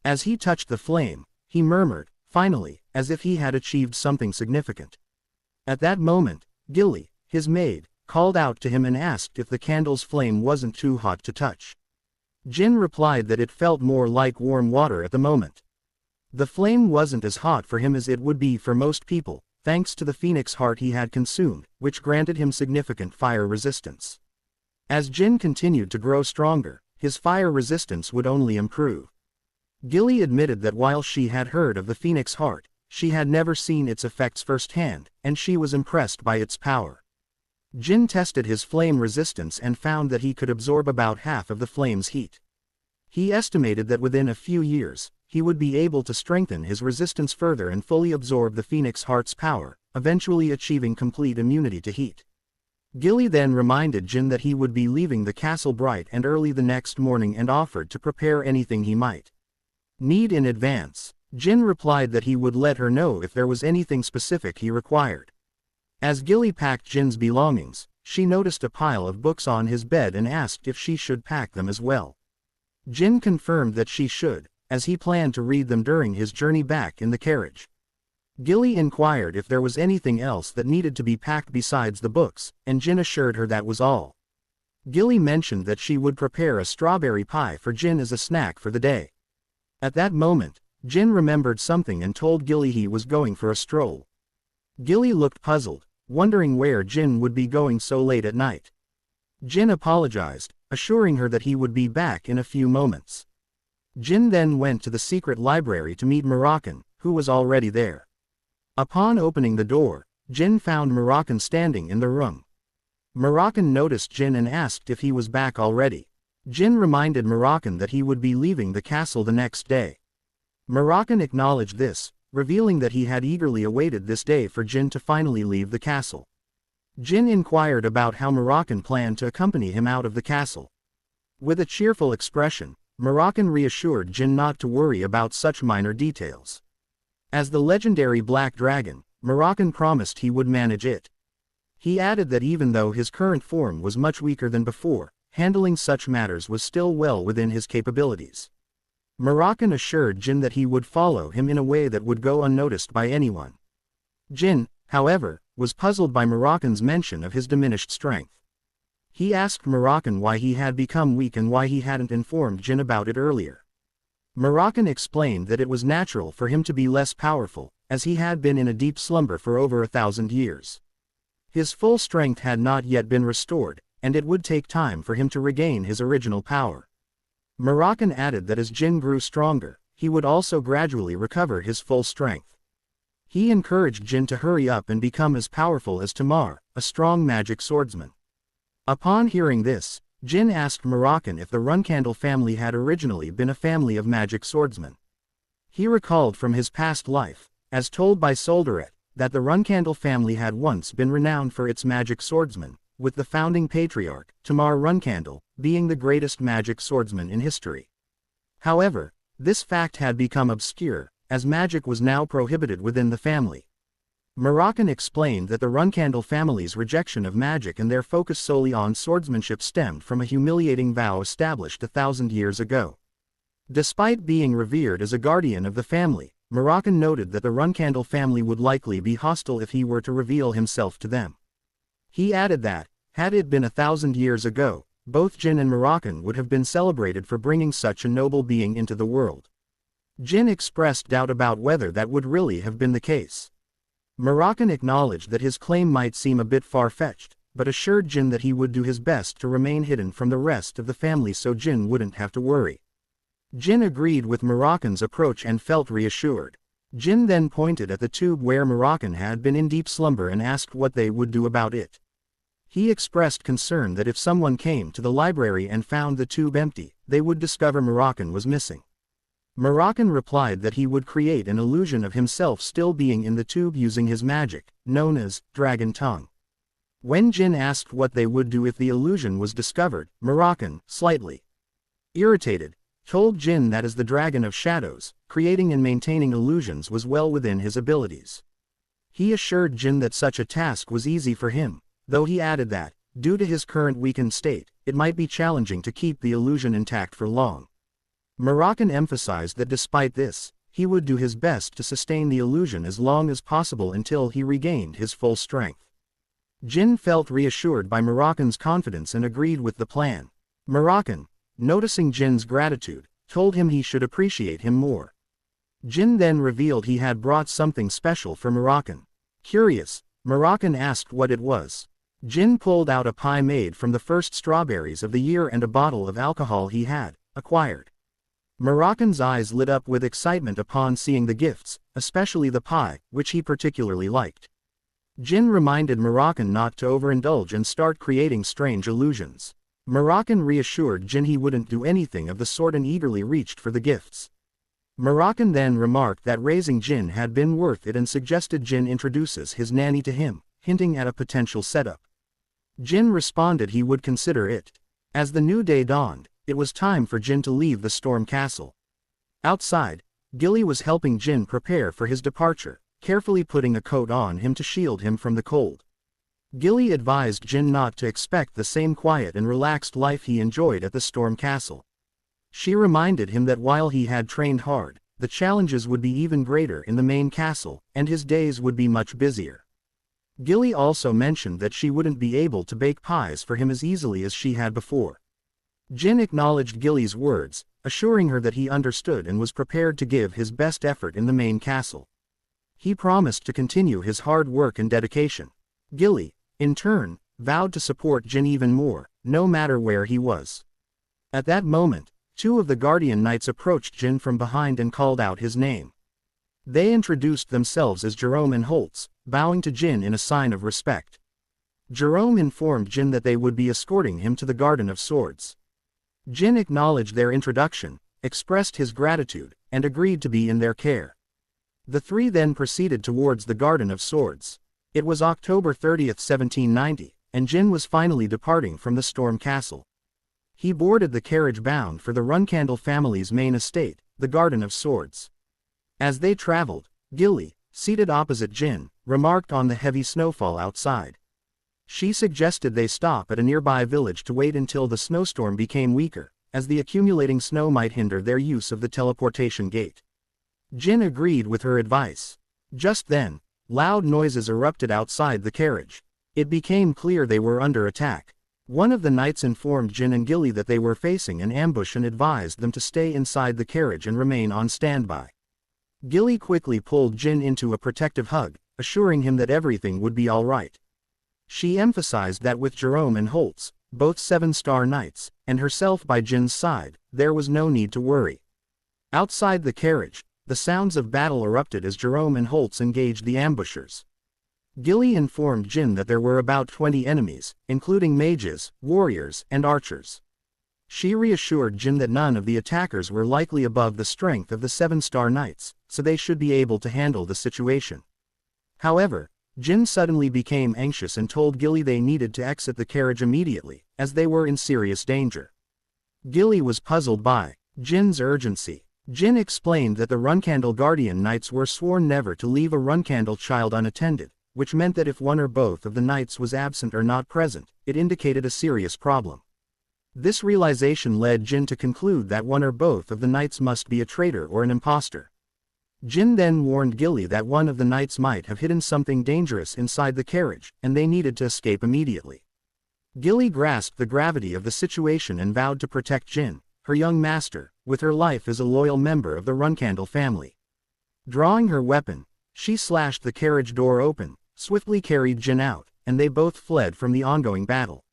As he touched the flame, he murmured, finally, as if he had achieved something significant. At that moment, Gilly, his maid, called out to him and asked if the candle's flame wasn't too hot to touch. Jin replied that it felt more like warm water at the moment. The flame wasn't as hot for him as it would be for most people, thanks to the phoenix heart he had consumed, which granted him significant fire resistance. As Jin continued to grow stronger, his fire resistance would only improve. Gilly admitted that while she had heard of the phoenix heart, she had never seen its effects firsthand, and she was impressed by its power. Jin tested his flame resistance and found that he could absorb about half of the flame's heat. He estimated that within a few years, he would be able to strengthen his resistance further and fully absorb the phoenix heart's power, eventually achieving complete immunity to heat. Gilly then reminded Jin that he would be leaving the castle bright and early the next morning and offered to prepare anything he might need in advance. Jin replied that he would let her know if there was anything specific he required. As Gilly packed Jin's belongings, she noticed a pile of books on his bed and asked if she should pack them as well. Jin confirmed that she should, as he planned to read them during his journey back in the carriage. Gilly inquired if there was anything else that needed to be packed besides the books, and Jin assured her that was all. Gilly mentioned that she would prepare a strawberry pie for Jin as a snack for the day. At that moment, Jin remembered something and told Gilly he was going for a stroll. Gilly looked puzzled, wondering where Jin would be going so late at night. Jin apologized, assuring her that he would be back in a few moments. Jin then went to the secret library to meet Moroccan, who was already there. Upon opening the door, Jin found Moroccan standing in the room. Moroccan noticed Jin and asked if he was back already. Jin reminded Moroccan that he would be leaving the castle the next day. Moroccan acknowledged this, revealing that he had eagerly awaited this day for Jin to finally leave the castle. Jin inquired about how Moroccan planned to accompany him out of the castle. With a cheerful expression, Moroccan reassured Jin not to worry about such minor details. As the legendary Black Dragon, Moroccan promised he would manage it. He added that even though his current form was much weaker than before, handling such matters was still well within his capabilities. Moroccan assured Jin that he would follow him in a way that would go unnoticed by anyone. Jin, however, was puzzled by Moroccan's mention of his diminished strength. He asked Moroccan why he had become weak and why he hadn't informed Jin about it earlier. Moroccan explained that it was natural for him to be less powerful, as he had been in a deep slumber for over 1,000 years. His full strength had not yet been restored, and it would take time for him to regain his original power. Moroccan added that as Jin grew stronger, he would also gradually recover his full strength. He encouraged Jin to hurry up and become as powerful as Tamar, a strong magic swordsman. Upon hearing this, Jin asked Moroccan if the Runcandel family had originally been a family of magic swordsmen. He recalled from his past life, as told by Solderet, that the Runcandel family had once been renowned for its magic swordsmen, with the founding patriarch, Tamar Runcandel, being the greatest magic swordsman in history. However, this fact had become obscure, as magic was now prohibited within the family. Moroccan explained that the Runcandel family's rejection of magic and their focus solely on swordsmanship stemmed from a humiliating vow established 1,000 years ago. Despite being revered as a guardian of the family, Moroccan noted that the Runcandel family would likely be hostile if he were to reveal himself to them. He added that, had it been 1,000 years ago, both Jin and Moroccan would have been celebrated for bringing such a noble being into the world. Jin expressed doubt about whether that would really have been the case. Moroccan acknowledged that his claim might seem a bit far-fetched, but assured Jin that he would do his best to remain hidden from the rest of the family so Jin wouldn't have to worry. Jin agreed with Moroccan's approach and felt reassured. Jin then pointed at the tube where Moroccan had been in deep slumber and asked what they would do about it. He expressed concern that if someone came to the library and found the tube empty, they would discover Moroccan was missing. Moroccan replied that he would create an illusion of himself still being in the tube using his magic, known as Dragon Tongue. When Jin asked what they would do if the illusion was discovered, Moroccan, slightly irritated, told Jin that as the Dragon of Shadows, creating and maintaining illusions was well within his abilities. He assured Jin that such a task was easy for him, though he added that, due to his current weakened state, it might be challenging to keep the illusion intact for long. Moroccan emphasized that despite this, he would do his best to sustain the illusion as long as possible until he regained his full strength. Jin felt reassured by Moroccan's confidence and agreed with the plan. Moroccan, noticing Jin's gratitude, told him he should appreciate him more. Jin then revealed he had brought something special for Moroccan. Curious, Moroccan asked what it was. Jin pulled out a pie made from the first strawberries of the year and a bottle of alcohol he had acquired. Moroccan's eyes lit up with excitement upon seeing the gifts, especially the pie, which he particularly liked. Jin reminded Moroccan not to overindulge and start creating strange illusions. Moroccan reassured Jin he wouldn't do anything of the sort and eagerly reached for the gifts. Moroccan then remarked that raising Jin had been worth it and suggested Jin introduces his nanny to him, hinting at a potential setup. Jin responded he would consider it. As the new day dawned, it was time for Jin to leave the Storm Castle. Outside, Gilly was helping Jin prepare for his departure, carefully putting a coat on him to shield him from the cold. Gilly advised Jin not to expect the same quiet and relaxed life he enjoyed at the Storm Castle. She reminded him that while he had trained hard, the challenges would be even greater in the main castle, and his days would be much busier. Gilly also mentioned that she wouldn't be able to bake pies for him as easily as she had before. Jin acknowledged Gilly's words, assuring her that he understood and was prepared to give his best effort in the main castle. He promised to continue his hard work and dedication. Gilly, in turn, vowed to support Jin even more, no matter where he was. At that moment, two of the Guardian Knights approached Jin from behind and called out his name. They introduced themselves as Jerome and Holtz, bowing to Jin in a sign of respect. Jerome informed Jin that they would be escorting him to the Garden of Swords. Jin acknowledged their introduction, expressed his gratitude, and agreed to be in their care. The three then proceeded towards the Garden of Swords. It was October 30, 1790, and Jin was finally departing from the Storm Castle. He boarded the carriage bound for the Runcandel family's main estate, the Garden of Swords. As they traveled, Gilly, seated opposite Jin, remarked on the heavy snowfall outside. She suggested they stop at a nearby village to wait until the snowstorm became weaker, as the accumulating snow might hinder their use of the teleportation gate. Jin agreed with her advice. Just then, loud noises erupted outside the carriage. It became clear they were under attack. One of the knights informed Jin and Gilly that they were facing an ambush and advised them to stay inside the carriage and remain on standby. Gilly quickly pulled Jin into a protective hug, assuring him that everything would be all right. She emphasized that with Jerome and Holtz, both 7-star knights, and herself by Jin's side, there was no need to worry. Outside the carriage, the sounds of battle erupted as Jerome and Holtz engaged the ambushers. Gilly informed Jin that there were about 20 enemies, including mages, warriors, and archers. She reassured Jin that none of the attackers were likely above the strength of the 7-star knights, so they should be able to handle the situation. However, Jin suddenly became anxious and told Gilly they needed to exit the carriage immediately, as they were in serious danger. Gilly was puzzled by Jin's urgency. Jin explained that the Runcandel Guardian Knights were sworn never to leave a Runcandel child unattended, which meant that if one or both of the knights was absent or not present, it indicated a serious problem. This realization led Jin to conclude that one or both of the knights must be a traitor or an impostor. Jin then warned Gilly that one of the knights might have hidden something dangerous inside the carriage, and they needed to escape immediately. Gilly grasped the gravity of the situation and vowed to protect Jin, her young master, with her life as a loyal member of the Runcandel family. Drawing her weapon, she slashed the carriage door open, swiftly carried Jin out, and they both fled from the ongoing battle.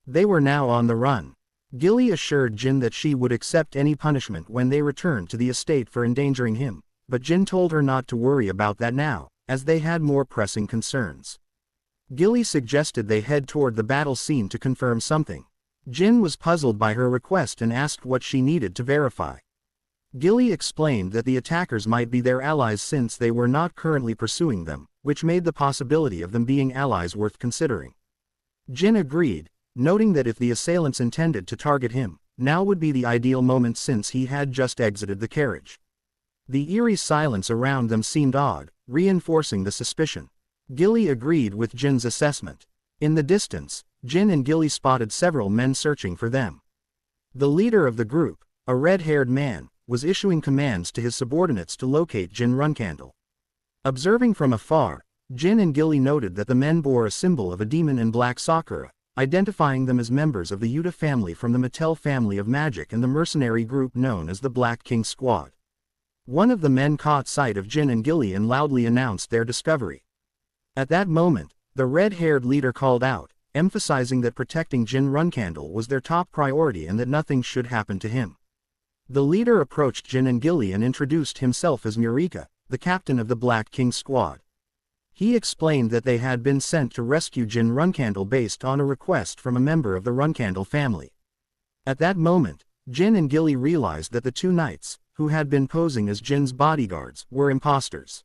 They were now on the run. Gilly assured Jin that she would accept any punishment when they returned to the estate for endangering him, but Jin told her not to worry about that now, as they had more pressing concerns. Gilly suggested they head toward the battle scene to confirm something. Jin was puzzled by her request and asked what she needed to verify. Gilly explained that the attackers might be their allies since they were not currently pursuing them, which made the possibility of them being allies worth considering. Jin agreed, noting that if the assailants intended to target him, now would be the ideal moment since he had just exited the carriage. The eerie silence around them seemed odd, reinforcing the suspicion. Gilly agreed with Jin's assessment. In the distance, Jin and Gilly spotted several men searching for them. The leader of the group, a red-haired man, was issuing commands to his subordinates to locate Jin Runcandel. Observing from afar, Jin and Gilly noted that the men bore a symbol of a demon in black sakura, identifying them as members of the Yuta family from the Mattel family of magic and the mercenary group known as the Black King Squad. One of the men caught sight of Jin and Gilly and loudly announced their discovery. At that moment, the red-haired leader called out, emphasizing that protecting Jin Runcandel was their top priority and that nothing should happen to him. The leader approached Jin and Gilly and introduced himself as Murika, the captain of the Black King Squad. He explained that they had been sent to rescue Jin Runcandel based on a request from a member of the Runcandel family. At that moment, Jin and Gilly realized that the two knights, who had been posing as Jin's bodyguards, were imposters.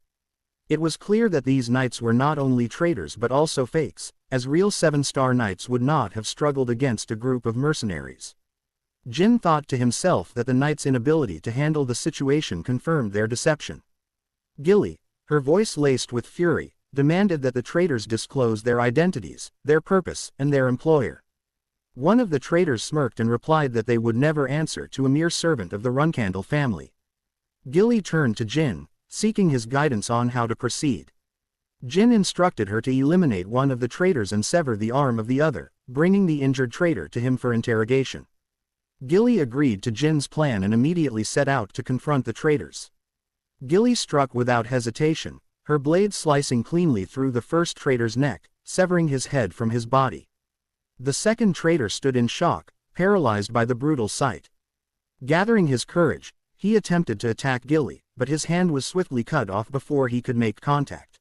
It was clear that these knights were not only traitors but also fakes, as real 7-star knights would not have struggled against a group of mercenaries. Jin thought to himself that the knights' inability to handle the situation confirmed their deception. Gilly, her voice laced with fury, demanded that the traitors disclose their identities, their purpose, and their employer. One of the traitors smirked and replied that they would never answer to a mere servant of the Runcandel family. Gilly turned to Jin, seeking his guidance on how to proceed. Jin instructed her to eliminate one of the traitors and sever the arm of the other, bringing the injured traitor to him for interrogation. Gilly agreed to Jin's plan and immediately set out to confront the traitors. Gilly struck without hesitation, her blade slicing cleanly through the first traitor's neck, severing his head from his body. The second traitor stood in shock, paralyzed by the brutal sight. Gathering his courage, he attempted to attack Gilly, but his hand was swiftly cut off before he could make contact.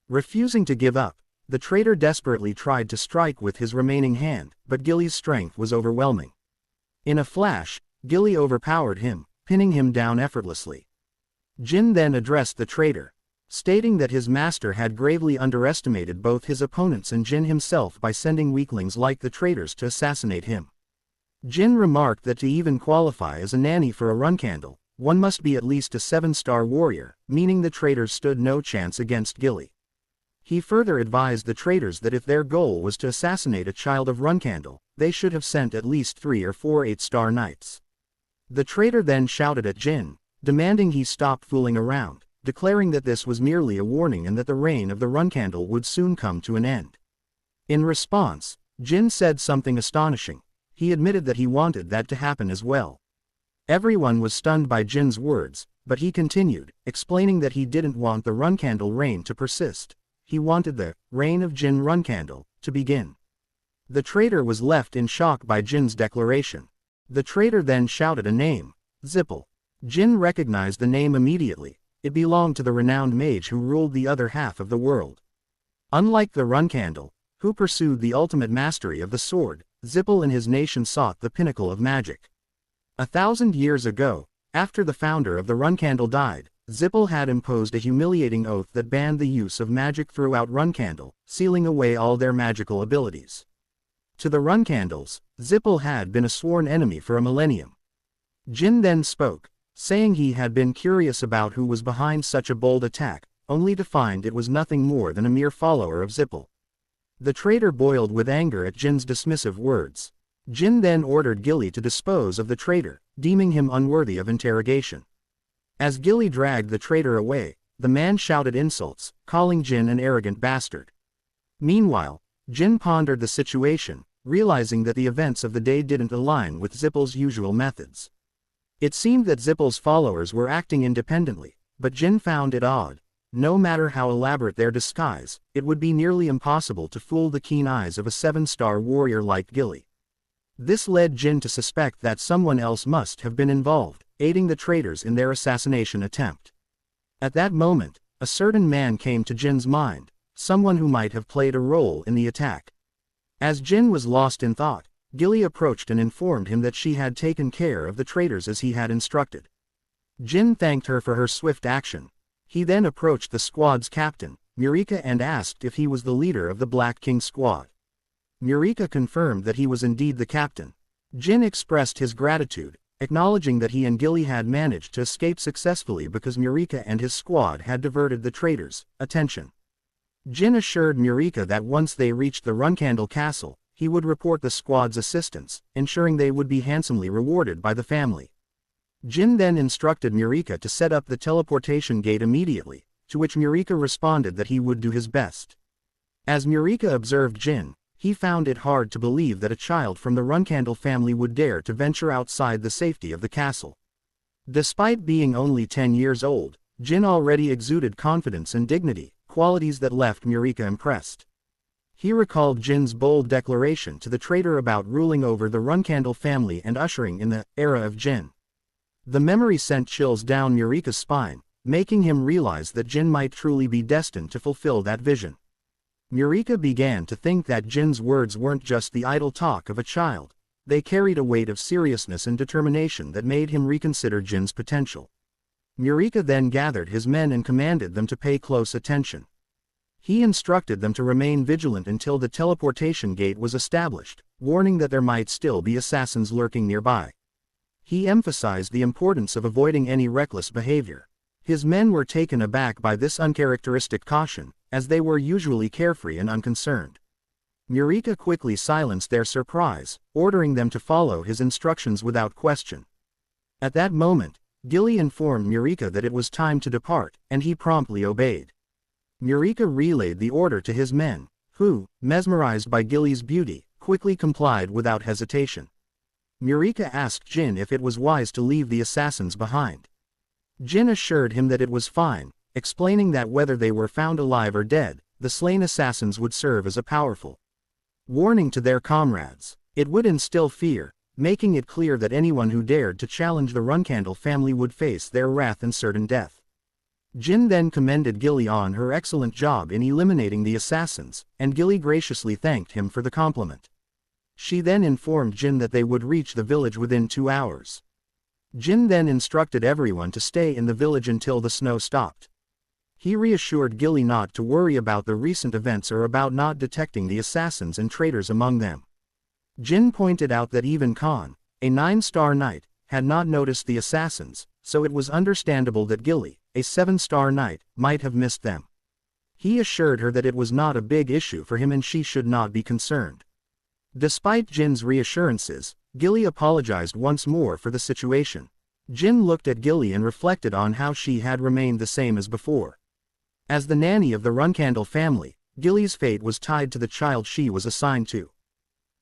Refusing to give up, the traitor desperately tried to strike with his remaining hand, but Gilly's strength was overwhelming. In a flash, Gilly overpowered him, pinning him down effortlessly. Jin then addressed the traitor, stating that his master had gravely underestimated both his opponents and Jin himself by sending weaklings like the traitors to assassinate him. Jin remarked that to even qualify as a nanny for a Runcandel, one must be at least a 7-star warrior, meaning the traitors stood no chance against Gilly. He further advised the traitors that if their goal was to assassinate a child of Runcandel, they should have sent at least 3 or 4 8-star knights. The traitor then shouted at Jin, demanding he stop fooling around, declaring that this was merely a warning and that the reign of the Runcandel would soon come to an end. In response, Jin said something astonishing. He admitted that he wanted that to happen as well. Everyone was stunned by Jin's words, but he continued, explaining that he didn't want the Runcandel reign to persist. He wanted the reign of Jin Runcandel to begin. The traitor was left in shock by Jin's declaration. The traitor then shouted a name, Zippel. Jin recognized the name immediately. It belonged to the renowned mage who ruled the other half of the world. Unlike the Runcandel, who pursued the ultimate mastery of the sword, Zippel and his nation sought the pinnacle of magic. 1,000 years ago, after the founder of the Runcandel died, Zippel had imposed a humiliating oath that banned the use of magic throughout Runcandel, sealing away all their magical abilities. To the Runcandels, Zippel had been a sworn enemy for a millennium. Jin then spoke, saying he had been curious about who was behind such a bold attack, only to find it was nothing more than a mere follower of Zippel. The traitor boiled with anger at Jin's dismissive words. Jin then ordered Gilly to dispose of the traitor, deeming him unworthy of interrogation. As Gilly dragged the traitor away, the man shouted insults, calling Jin an arrogant bastard. Meanwhile, Jin pondered the situation, realizing that the events of the day didn't align with Zippel's usual methods. It seemed that Zippel's followers were acting independently, but Jin found it odd. No matter how elaborate their disguise, it would be nearly impossible to fool the keen eyes of a 7-star warrior like Gilly. This led Jin to suspect that someone else must have been involved, aiding the traitors in their assassination attempt. At that moment, a certain man came to Jin's mind, someone who might have played a role in the attack. As Jin was lost in thought, Gilly approached and informed him that she had taken care of the traitors as he had instructed. Jin thanked her for her swift action. He then approached the squad's captain, Murika, and asked if he was the leader of the Black King squad. Murika confirmed that he was indeed the captain. Jin expressed his gratitude, acknowledging that he and Gilly had managed to escape successfully because Murika and his squad had diverted the traitors' attention. Jin assured Murika that once they reached the Runcandel castle, he would report the squad's assistance, ensuring they would be handsomely rewarded by the family. Jin then instructed Murika to set up the teleportation gate immediately, to which Murika responded that he would do his best. As Murika observed Jin, he found it hard to believe that a child from the Runcandel family would dare to venture outside the safety of the castle. Despite being only 10 years old, Jin already exuded confidence and dignity, qualities that left Murika impressed. He recalled Jin's bold declaration to the traitor about ruling over the Runcandel family and ushering in the era of Jin. The memory sent chills down Murika's spine, making him realize that Jin might truly be destined to fulfill that vision. Murika began to think that Jin's words weren't just the idle talk of a child. They carried a weight of seriousness and determination that made him reconsider Jin's potential. Murika then gathered his men and commanded them to pay close attention. He instructed them to remain vigilant until the teleportation gate was established, warning that there might still be assassins lurking nearby. He emphasized the importance of avoiding any reckless behavior. His men were taken aback by this uncharacteristic caution, as they were usually carefree and unconcerned. Murika quickly silenced their surprise, ordering them to follow his instructions without question. At that moment, Gilly informed Murika that it was time to depart, and he promptly obeyed. Murika relayed the order to his men, who, mesmerized by Gilly's beauty, quickly complied without hesitation. Murika asked Jin if it was wise to leave the assassins behind. Jin assured him that it was fine, explaining that whether they were found alive or dead, the slain assassins would serve as a powerful warning to their comrades. It would instill fear, making it clear that anyone who dared to challenge the Runcandel family would face their wrath and certain death. Jin then commended Gilly on her excellent job in eliminating the assassins, and Gilly graciously thanked him for the compliment. She then informed Jin that they would reach the village within 2 hours. Jin then instructed everyone to stay in the village until the snow stopped. He reassured Gilly not to worry about the recent events or about not detecting the assassins and traitors among them. Jin pointed out that even Khan, a 9-star knight, had not noticed the assassins, so it was understandable that Gilly, a 7-star knight, might have missed them. He assured her that it was not a big issue for him and she should not be concerned. Despite Jin's reassurances, Gilly apologized once more for the situation. Jin looked at Gilly and reflected on how she had remained the same as before. As the nanny of the Runcandel family, Gilly's fate was tied to the child she was assigned to.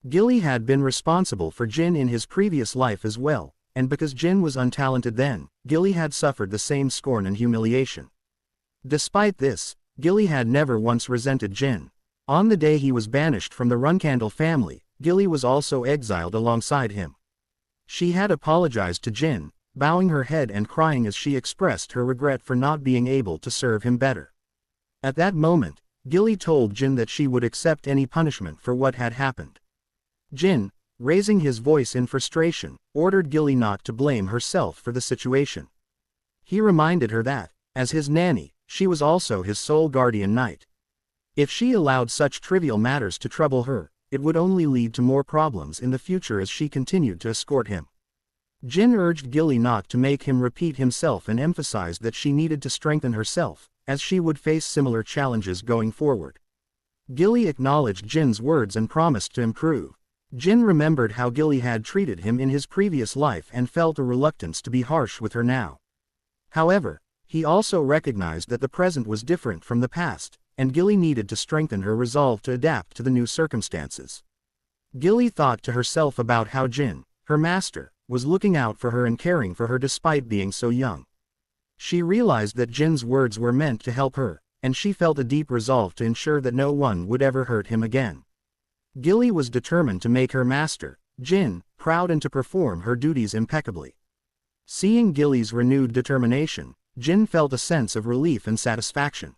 Gilly had been responsible for Jin in his previous life as well, and because Jin was untalented then, Gilly had suffered the same scorn and humiliation. Despite this, Gilly had never once resented Jin. On the day he was banished from the Runcandel family, Gilly was also exiled alongside him. She had apologized to Jin, bowing her head and crying as she expressed her regret for not being able to serve him better. At that moment, Gilly told Jin that she would accept any punishment for what had happened. Jin, raising his voice in frustration, ordered Gilly not to blame herself for the situation. He reminded her that, as his nanny, she was also his sole guardian knight. If she allowed such trivial matters to trouble her, it would only lead to more problems in the future as she continued to escort him. Jin urged Gilly not to make him repeat himself and emphasized that she needed to strengthen herself, as she would face similar challenges going forward. Gilly acknowledged Jin's words and promised to improve. Jin remembered how Gilly had treated him in his previous life and felt a reluctance to be harsh with her now. However, he also recognized that the present was different from the past, and Gilly needed to strengthen her resolve to adapt to the new circumstances. Gilly thought to herself about how Jin, her master, was looking out for her and caring for her despite being so young. She realized that Jin's words were meant to help her, and she felt a deep resolve to ensure that no one would ever hurt him again. Gilly was determined to make her master, Jin, proud and to perform her duties impeccably. Seeing Gilly's renewed determination, Jin felt a sense of relief and satisfaction.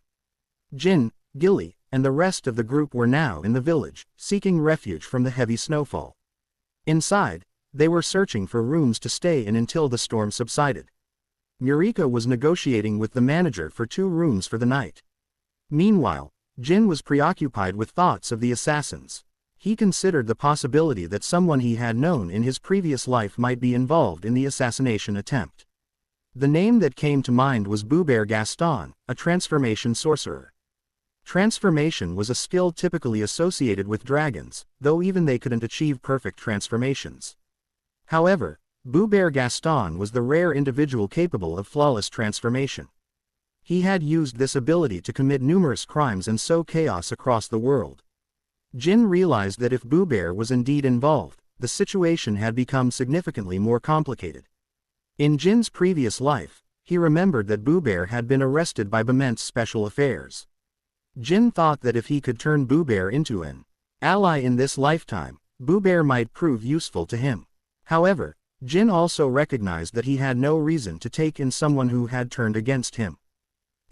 Jin, Gilly, and the rest of the group were now in the village, seeking refuge from the heavy snowfall. Inside, they were searching for rooms to stay in until the storm subsided. Murika was negotiating with the manager for 2 rooms for the night. Meanwhile, Jin was preoccupied with thoughts of the assassins. He considered the possibility that someone he had known in his previous life might be involved in the assassination attempt. The name that came to mind was Boubert Gaston, a transformation sorcerer. Transformation was a skill typically associated with dragons, though even they couldn't achieve perfect transformations. However, Boubert Gaston was the rare individual capable of flawless transformation. He had used this ability to commit numerous crimes and sow chaos across the world. Jin realized that if Boubert was indeed involved, the situation had become significantly more complicated. In Jin's previous life, he remembered that Boubert had been arrested by Bament's special affairs. Jin thought that if he could turn Boubert into an ally in this lifetime, Boubert might prove useful to him. However, Jin also recognized that he had no reason to take in someone who had turned against him.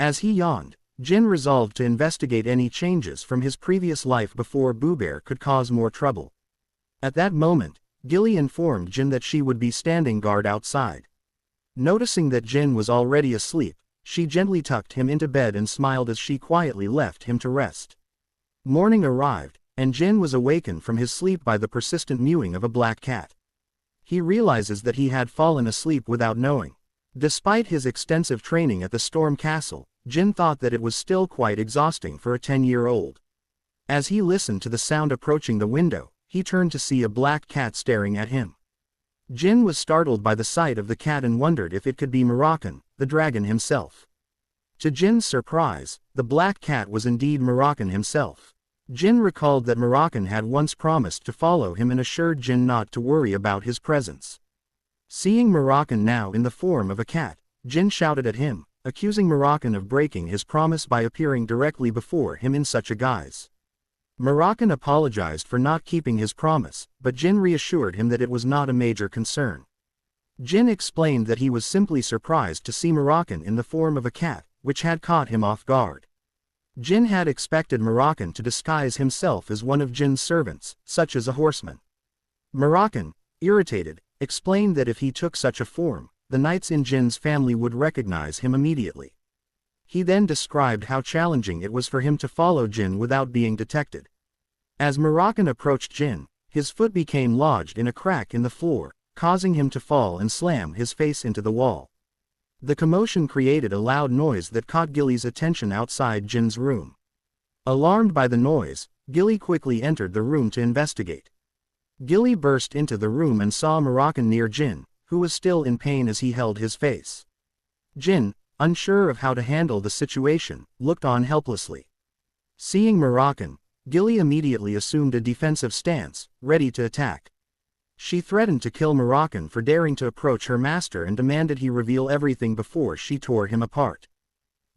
As he yawned, Jin resolved to investigate any changes from his previous life before Boubert could cause more trouble. At that moment, Gilly informed Jin that she would be standing guard outside. Noticing that Jin was already asleep, she gently tucked him into bed and smiled as she quietly left him to rest. Morning arrived, and Jin was awakened from his sleep by the persistent mewing of a black cat. He realizes that he had fallen asleep without knowing. Despite his extensive training at the Storm Castle, Jin thought that it was still quite exhausting for a 10-year-old. As he listened to the sound approaching the window, he turned to see a black cat staring at him. Jin was startled by the sight of the cat and wondered if it could be Moroccan, the dragon himself. To Jin's surprise, the black cat was indeed Moroccan himself. Jin recalled that Moroccan had once promised to follow him and assured Jin not to worry about his presence. Seeing Moroccan now in the form of a cat, Jin shouted at him, accusing Moroccan of breaking his promise by appearing directly before him in such a guise. Moroccan apologized for not keeping his promise, but Jin reassured him that it was not a major concern. Jin explained that he was simply surprised to see Moroccan in the form of a cat, which had caught him off guard. Jin had expected Moroccan to disguise himself as one of Jin's servants, such as a horseman. Moroccan, irritated, explained that if he took such a form, the knights in Jin's family would recognize him immediately. He then described how challenging it was for him to follow Jin without being detected. As Moroccan approached Jin, his foot became lodged in a crack in the floor, causing him to fall and slam his face into the wall. The commotion created a loud noise that caught Gilly's attention outside Jin's room. Alarmed by the noise, Gilly quickly entered the room to investigate. Gilly burst into the room and saw Moroccan near Jin, who was still in pain as he held his face. Jin, unsure of how to handle the situation, looked on helplessly. Seeing Moroccan, Gilly immediately assumed a defensive stance, ready to attack. She threatened to kill Moroccan for daring to approach her master and demanded he reveal everything before she tore him apart.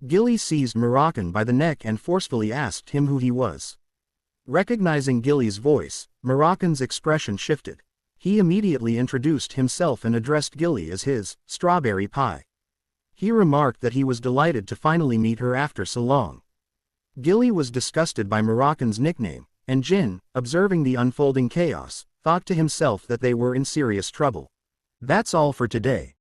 Gilly seized Moroccan by the neck and forcefully asked him who he was. Recognizing Gilly's voice, Moroccan's expression shifted. He immediately introduced himself and addressed Gilly as his strawberry pie. He remarked that he was delighted to finally meet her after so long. Gilly was disgusted by Moroccan's nickname, and Jin, observing the unfolding chaos, thought to himself that they were in serious trouble. That's all for today.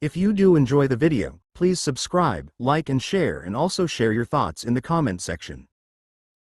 If you do enjoy the video, please subscribe, like and share, and also share your thoughts in the comment section.